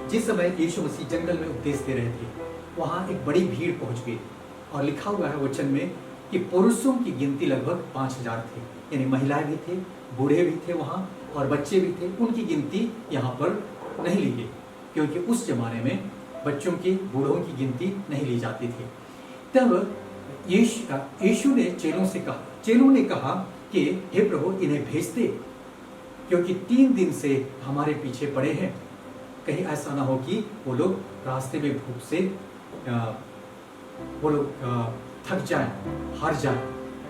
जिस समय यीशु मसीह जंगल में उपदेश दे रहे थे, वहां एक बड़ी भीड़ पहुंच गई और लिखा हुआ है वचन में कि पुरुषों की गिनती लगभग 5000 थे, यानी महिलाएं भी थे, बूढ़े भी थे वहां और बच्चे भी थे। उनकी गिनती यहाँ पर नहीं ली गई क्योंकि उस जमाने में बच्चों की, बूढ़ों की गिनती नहीं ली जाती थी। तब यीशु ने चेलों ने कहा कि हे प्रभु इन्हें भेज दे, क्योंकि 3 दिन से हमारे पीछे पड़े हैं, कहीं ऐसा ना हो कि वो लोग रास्ते में भूख से वो लोग थक जाएं, हार जाएं,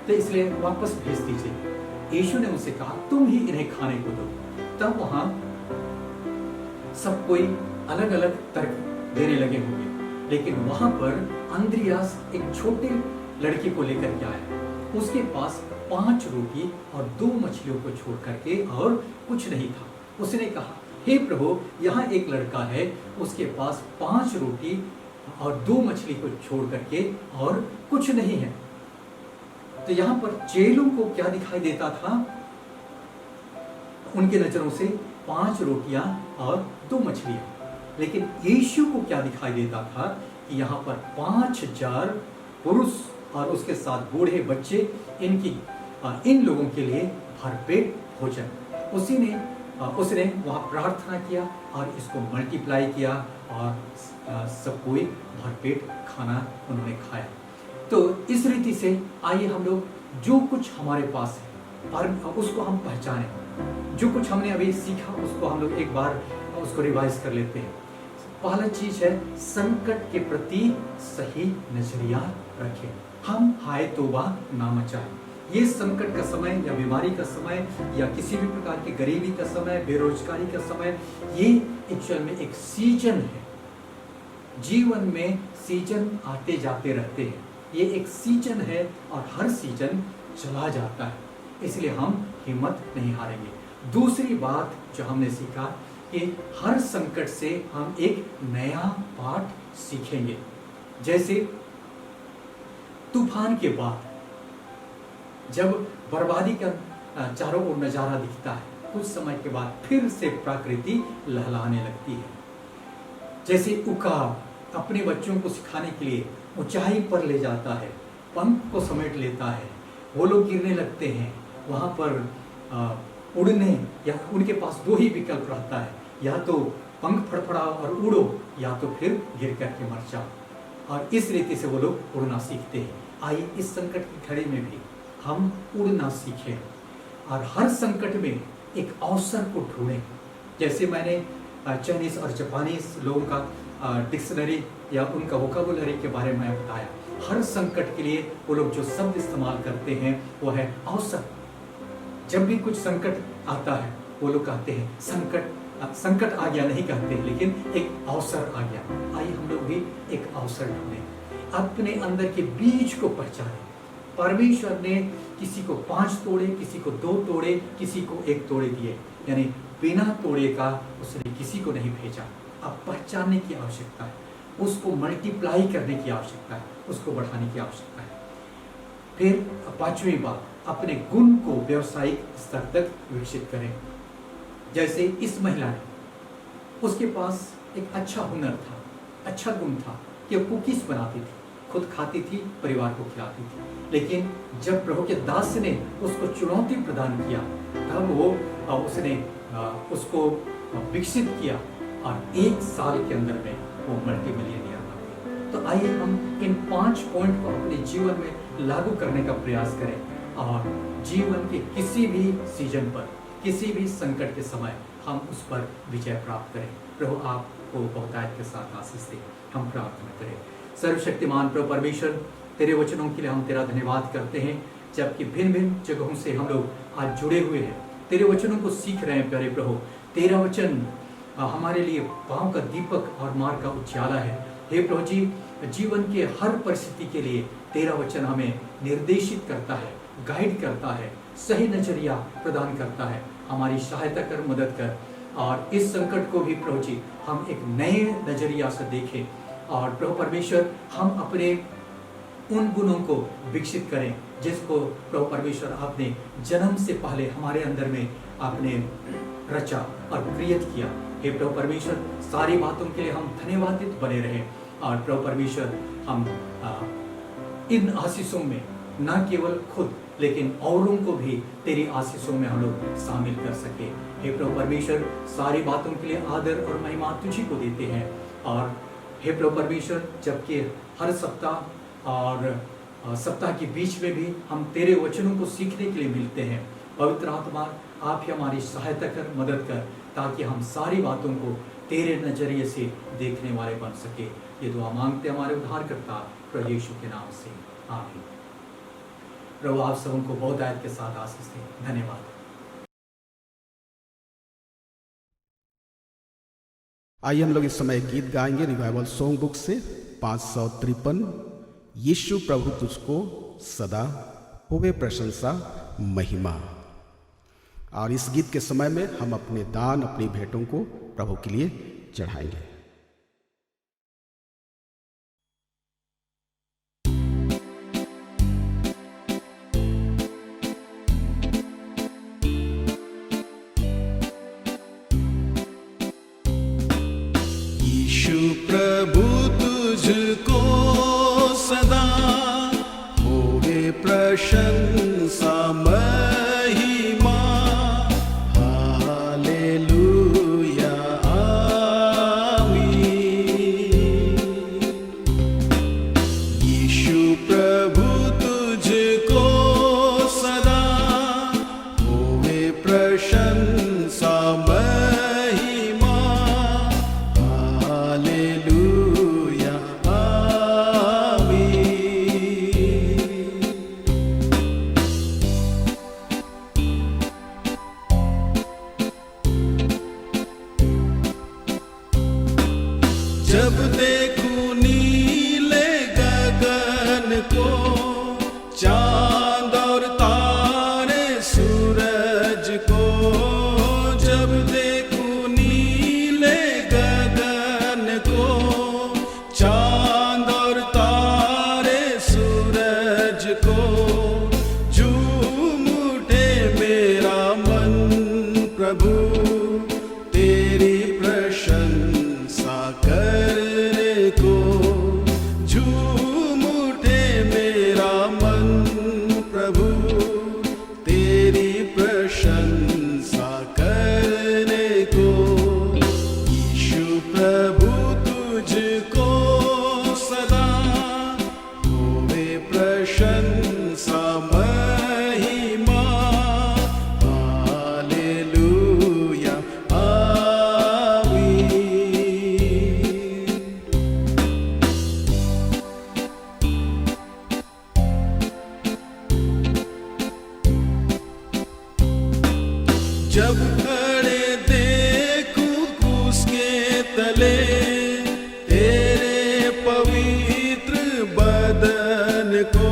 तो इसलिए वापस भेज दीजिए। यीशु ने उनसे कहा तुम ही इन्हें खाने को दो। तब वहां सब कोई अलग अलग तर्क देने लगे होंगे, लेकिन वहां पर अंद्रियास एक छोटे लड़के को लेकर के आया। उसके पास 5 रोटी और 2 मछलियों को छोड़ करके और कुछ नहीं था। उसने कहा हे प्रभु, यहाँ एक लड़का है, उसके पास 5 रोटी और 2 मछली को छोड़ करके और कुछ नहीं है। तो यहाँ पर चेलों को क्या दिखाई देता था? उनके नजरों से 5 रोटियां और 2 मछलियां। लेकिन यीशु को क्या दिखाई देता था कि यहाँ पर 5000 पुरुष और उसके साथ बूढ़े बच्चे, इन लोगों के लिए भरपेट भोजन। उसने वहाँ प्रार्थना किया और इसको मल्टीप्लाई किया और सब कोई भरपेट खाना उन्होंने खाया। तो इस रीति से आइए हम लोग जो कुछ हमारे पास है उसको हम पहचानें। जो कुछ हमने अभी सीखा उसको हम लोग एक बार उसको रिवाइज कर लेते हैं। पहला चीज है संकट के प्रति सही नजरिया रखें। हम हाय तौबा ना मचाएं। ये संकट का समय या बीमारी का समय या किसी भी प्रकार की गरीबी का समय, बेरोजगारी का समय, ये एक्चुअल में एक सीजन है। जीवन में सीजन आते जाते रहते हैं। ये एक सीजन है और हर सीजन चला जाता है, इसलिए हम हिम्मत नहीं हारेंगे। दूसरी बात जो हमने सीखा कि हर संकट से हम एक नया पाठ सीखेंगे। जैसे तूफान के बाद जब बर्बादी का चारों ओर नजारा दिखता है, कुछ समय के बाद फिर से प्रकृति लहलाने लगती है। जैसे उकाब अपने बच्चों को सिखाने के लिए ऊंचाई पर ले जाता है, पंख को समेट लेता है, वो लोग गिरने लगते हैं, वहां पर उड़ने या उनके पास 2 ही विकल्प रहता है, या तो पंख फड़फड़ाओ और उड़ो, या तो फिर गिर करके मर जाओ। और इस रीति से वो लोग उड़ना सीखते हैं। आइए इस संकट की घड़ी में भी हम उड़ना सीखें और हर संकट में एक अवसर को ढूंढें। जैसे मैंने चाइनीज और जापानीज लोगों का डिक्शनरी या उनका वोकैबुलरी के बारे में बताया। हर संकट के लिए वो लोग जो शब्द इस्तेमाल करते हैं वो है अवसर। जब भी कुछ संकट आता है वो लोग कहते हैं संकट आ गया नहीं कहते, लेकिन एक अवसर आ गया। आइए हम लोग भी एक अवसर ढूंढें, अपने अंदर के बीज को पहचानें। परमेश्वर ने किसी को 5 तोड़े, किसी को 2 तोड़े, किसी को 1 तोड़े दिए, यानी बिना तोड़े का उसने किसी को नहीं भेजा। अब पहचानने की आवश्यकता है, उसको मल्टीप्लाई करने की आवश्यकता है, उसको बढ़ाने की आवश्यकता है। फिर 5वीं बात, अपने गुण को व्यवसायिक स्तर तक विकसित करें। जैसे इस महिला ने, उसके पास एक अच्छा हुनर था, अच्छा गुण था कि वो कुकीज बनाती थी, खुद खाती थी, परिवार को खिलाती थी। लेकिन जब प्रभु के दास ने उसको चुनौती प्रदान किया, तब वो उसने उसको विकसित किया और 1 साल के अंदर में वो मल्टीमिलियनियर बन गई। तो आइए हम इन 5 पॉइंट को अपने जीवन में लागू करने का प्रयास करें और जीवन के किसी भी सीजन पर, किसी भी संकट के समय हम उस पर विजय प्राप्त करें। प्रभु आपको बहुतायत के साथ आशीष दे। हम प्रार्थना करें। सर्वशक्तिमान प्रभु परमेश्वर, तेरे वचनों के लिए हम तेरा धन्यवाद करते हैं, जबकि भिन्न भिन्न जगहों से हम लोग आज जुड़े हुए हैं, तेरे वचनों को सीख रहे हैं। प्यारे प्रभु, तेरा वचन हमारे लिए पांव का दीपक और मार्ग का उजाला है। हे प्रभु जी, जीवन के हर परिस्थिति के लिए तेरा वचन हमें निर्देशित करता है, गाइड करता है, सही नजरिया प्रदान करता है। हमारी सहायता कर, मदद कर, और इस संकट को भी प्रभु जी हम एक नए नजरिया से देखें। और प्रभु परमेश्वर, हम अपने उन गुणों को विकसित करें जिसको प्रभु परमेश्वर आपने जन्म से पहले हमारे अंदर में आपने रचा और क्रिएट किया। हे प्रभु परमेश्वर, सारी बातों के लिए हम धन्यवादित बने रहें। और प्रभु परमेश्वर, हम इन आशीषों में न केवल खुद लेकिन औरों को भी तेरी आशीषों में हम लोग शामिल कर सके। हे प्रभु परमेश्वर, सारी बातों के लिए आदर और महिमा तुझी को देते हैं। और हे प्रभु परमेश्वर, जबकि हर सप्ताह और सप्ताह के बीच में भी हम तेरे वचनों को सीखने के लिए मिलते हैं, पवित्र आत्मा आप ही हमारी सहायता कर, मदद कर, ताकि हम सारी बातों को तेरे नजरिए से देखने वाले बन सके। ये दुआ मांगते हमारे उद्धारकर्ता प्रभु यीशु के नाम से, आमीन। प्रभु आप सबको बहुत आयत के साथ आशीष दें। धन्यवाद। आइए हम लोग इस समय गीत गाएंगे रिवाइवल सॉन्ग बुक से 553, यीशु प्रभु तुझको सदा होवे प्रशंसा महिमा। और इस गीत के समय में हम अपने दान, अपनी भेंटों को प्रभु के लिए चढ़ाएंगे। प्रभु तुझको सदा होवे प्रशंसा महिमा, हालेलुया आमीन। यीशु प्रभु तुझको सदा होवे प्रशंसा महिमा, हालेलुया आमीन। जब देखूं नीले गगन को, चांद और तारे सूरज को, जब देखूं नीले गगन को, चांद और तारे सूरज को, झूम उठे मेरा मन प्रभु तेरी प्रशंसा करने को, झूम उठे मेरा मन प्रभु तेरी प्रशंसा करने को। यीशु प्रभु तुझको सदा होवे प्रशंसा महिमा, हालेलुया आमीन। जब खड़े देखूं क्रूस के तले तेरे पवित्र बदन को,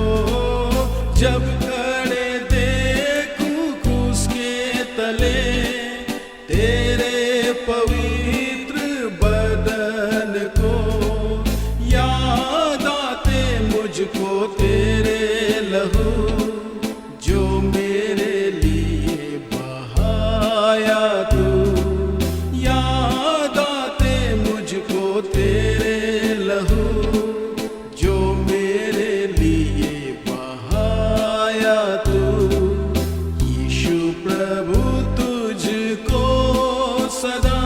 तेरे लहू जो मेरे लिए बहाया तू, यीशु प्रभु तुझको सदा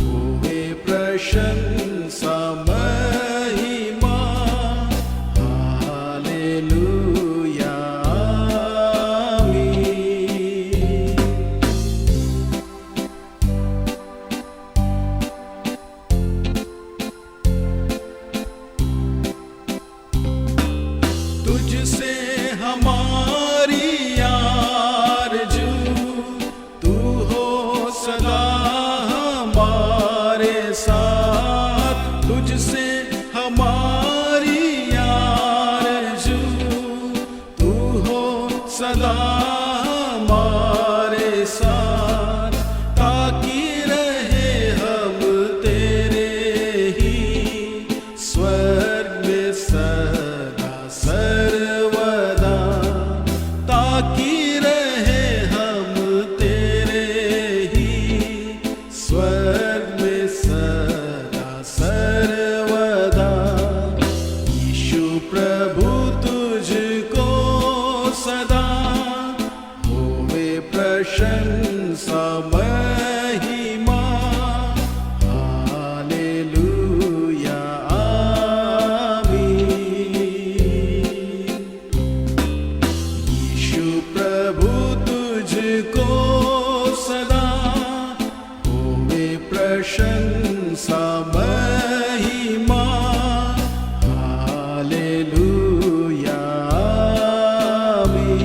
होवे प्रशंसा महिमा, हालेलुया आमीन। तुझसे हमारी आरज़ू, तू हो सदा हमारे साथ। तुझसे हमारी आरज़ू, तू हो सदा हमारे साथ, ताकि रहे हम तेरे ही स्वर्ग में सदा सर्वदा, ताकि रहे हम तेरे ही स्वर्ग में सदा सर्वदा। यीशु प्रभु तुझको सदा होवे प्रशंसा महिमा, हालेलुया आमीन। यीशु प्रभु तुझको सदा होवे प्रशंसा महिमा, हालेलुया आमीन।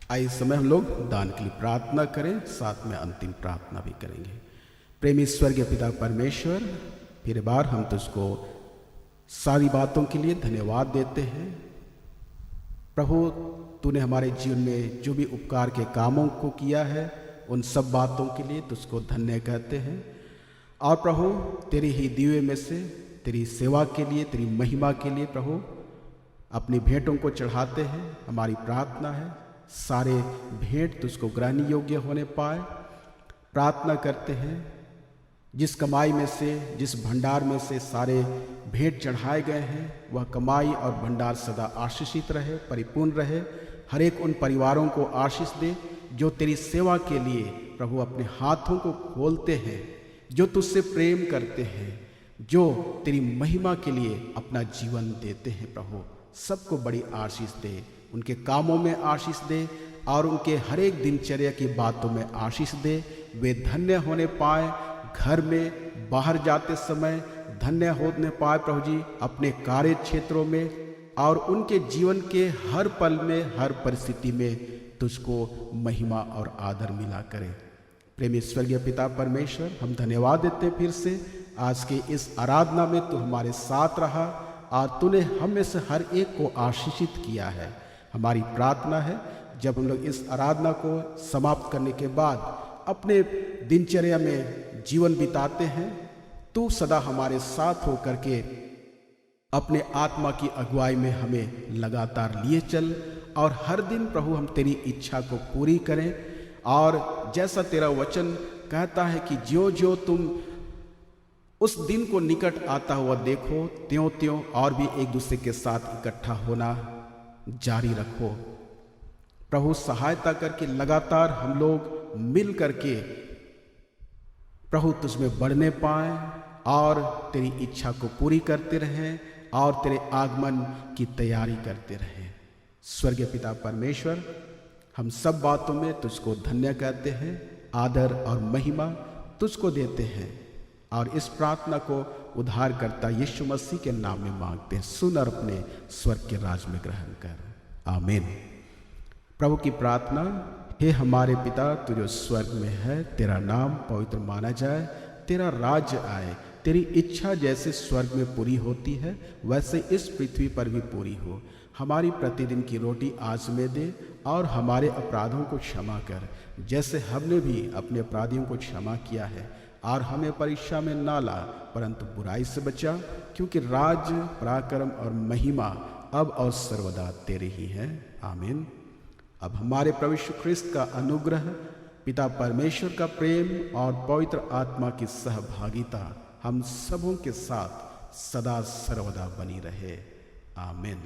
आइए इस समय हम लोग दान के लिए प्रार्थना करें, साथ में अंतिम प्रार्थना भी करेंगे। प्रेमी स्वर्गीय पिता परमेश्वर, फिर बार हम तुझको सारी बातों के लिए धन्यवाद देते हैं। प्रभु, तूने हमारे जीवन में जो भी उपकार के कामों को किया है, उन सब बातों के लिए तुझको धन्य कहते हैं। और प्रभु, तेरी ही दिव्य में से तेरी सेवा के लिए, तेरी महिमा के लिए प्रभु अपनी भेंटों को चढ़ाते हैं। हमारी प्रार्थना है सारे भेंट तुझको ग्रहण योग्य होने पाए। प्रार्थना करते हैं जिस कमाई में से, जिस भंडार में से सारे भेंट चढ़ाए गए हैं, वह कमाई और भंडार सदा आशीषित रहे, परिपूर्ण रहे। हर एक उन परिवारों को आशीष दे जो तेरी सेवा के लिए प्रभु अपने हाथों को खोलते हैं, जो तुझसे प्रेम करते हैं, जो तेरी महिमा के लिए अपना जीवन देते हैं। प्रभु, सबको बड़ी आशीष दे, उनके कामों में आशीष दे और उनके हर एक दिनचर्या की बातों में आशीष दे। वे धन्य होने पाए, घर में बाहर जाते समय धन्य होने पाए प्रभु जी, अपने कार्य क्षेत्रों में और उनके जीवन के हर पल में, हर परिस्थिति में तुझको महिमा और आदर मिला करें। प्रेमी स्वर्गीय पिता परमेश्वर, हम धन्यवाद देते फिर से आज के इस आराधना में तू हमारे साथ रहा और तूने हम में से हर एक को आशीषित किया है। हमारी प्रार्थना है जब हम लोग इस आराधना को समाप्त करने के बाद अपने दिनचर्या में जीवन बिताते हैं, तू सदा हमारे साथ होकर के अपने आत्मा की अगुवाई में हमें लगातार लिए चल और हर दिन प्रभु हम तेरी इच्छा को पूरी करें। और जैसा तेरा वचन कहता है कि ज्यों ज्यों तुम उस दिन को निकट आता हुआ देखो, त्यों त्यों और भी एक दूसरे के साथ इकट्ठा होना जारी रखो। प्रभु, सहायता करके लगातार हम लोग मिल करके प्रभु तुझमें बढ़ने पाए और तेरी इच्छा को पूरी करते रहें और तेरे आगमन की तैयारी करते रहें। स्वर्गीय पिता परमेश्वर, हम सब बातों में तुझको धन्य कहते हैं, आदर और महिमा तुझको देते हैं और इस प्रार्थना को उद्धारकर्ता यीशु मसीह के नाम में मांगते हैं। सुन और अपने स्वर्ग के राज में ग्रहण कर, आमीन। प्रभु की प्रार्थना। हे हमारे पिता, तू जो स्वर्ग में है, तेरा नाम पवित्र माना जाए, तेरा राज्य आए, तेरी इच्छा जैसे स्वर्ग में पूरी होती है वैसे इस पृथ्वी पर भी पूरी हो। हमारी प्रतिदिन की रोटी आज में दे और हमारे अपराधों को क्षमा कर जैसे हमने भी अपने अपराधियों को क्षमा किया है, और हमें परीक्षा में ना ला परंतु बुराई से बचा, क्योंकि राज्य, पराक्रम और महिमा अब और सर्वदा तेरे ही हैं, आमीन। अब हमारे प्रभु यीशु ख्रिस्त का अनुग्रह, पिता परमेश्वर का प्रेम और पवित्र आत्मा की सहभागिता हम सबों के साथ सदा सर्वदा बनी रहे। आमीन।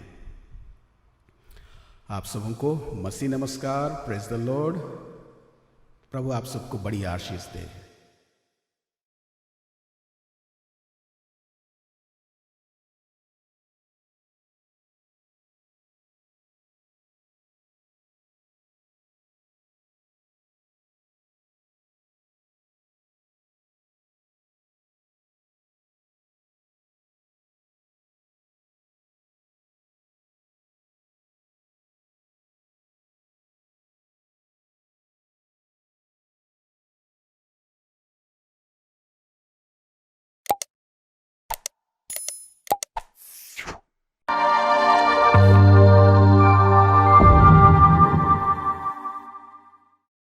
आप सबों को मसीह नमस्कार। Praise the Lord. प्रभु आप सबको बड़ी आशीष दे।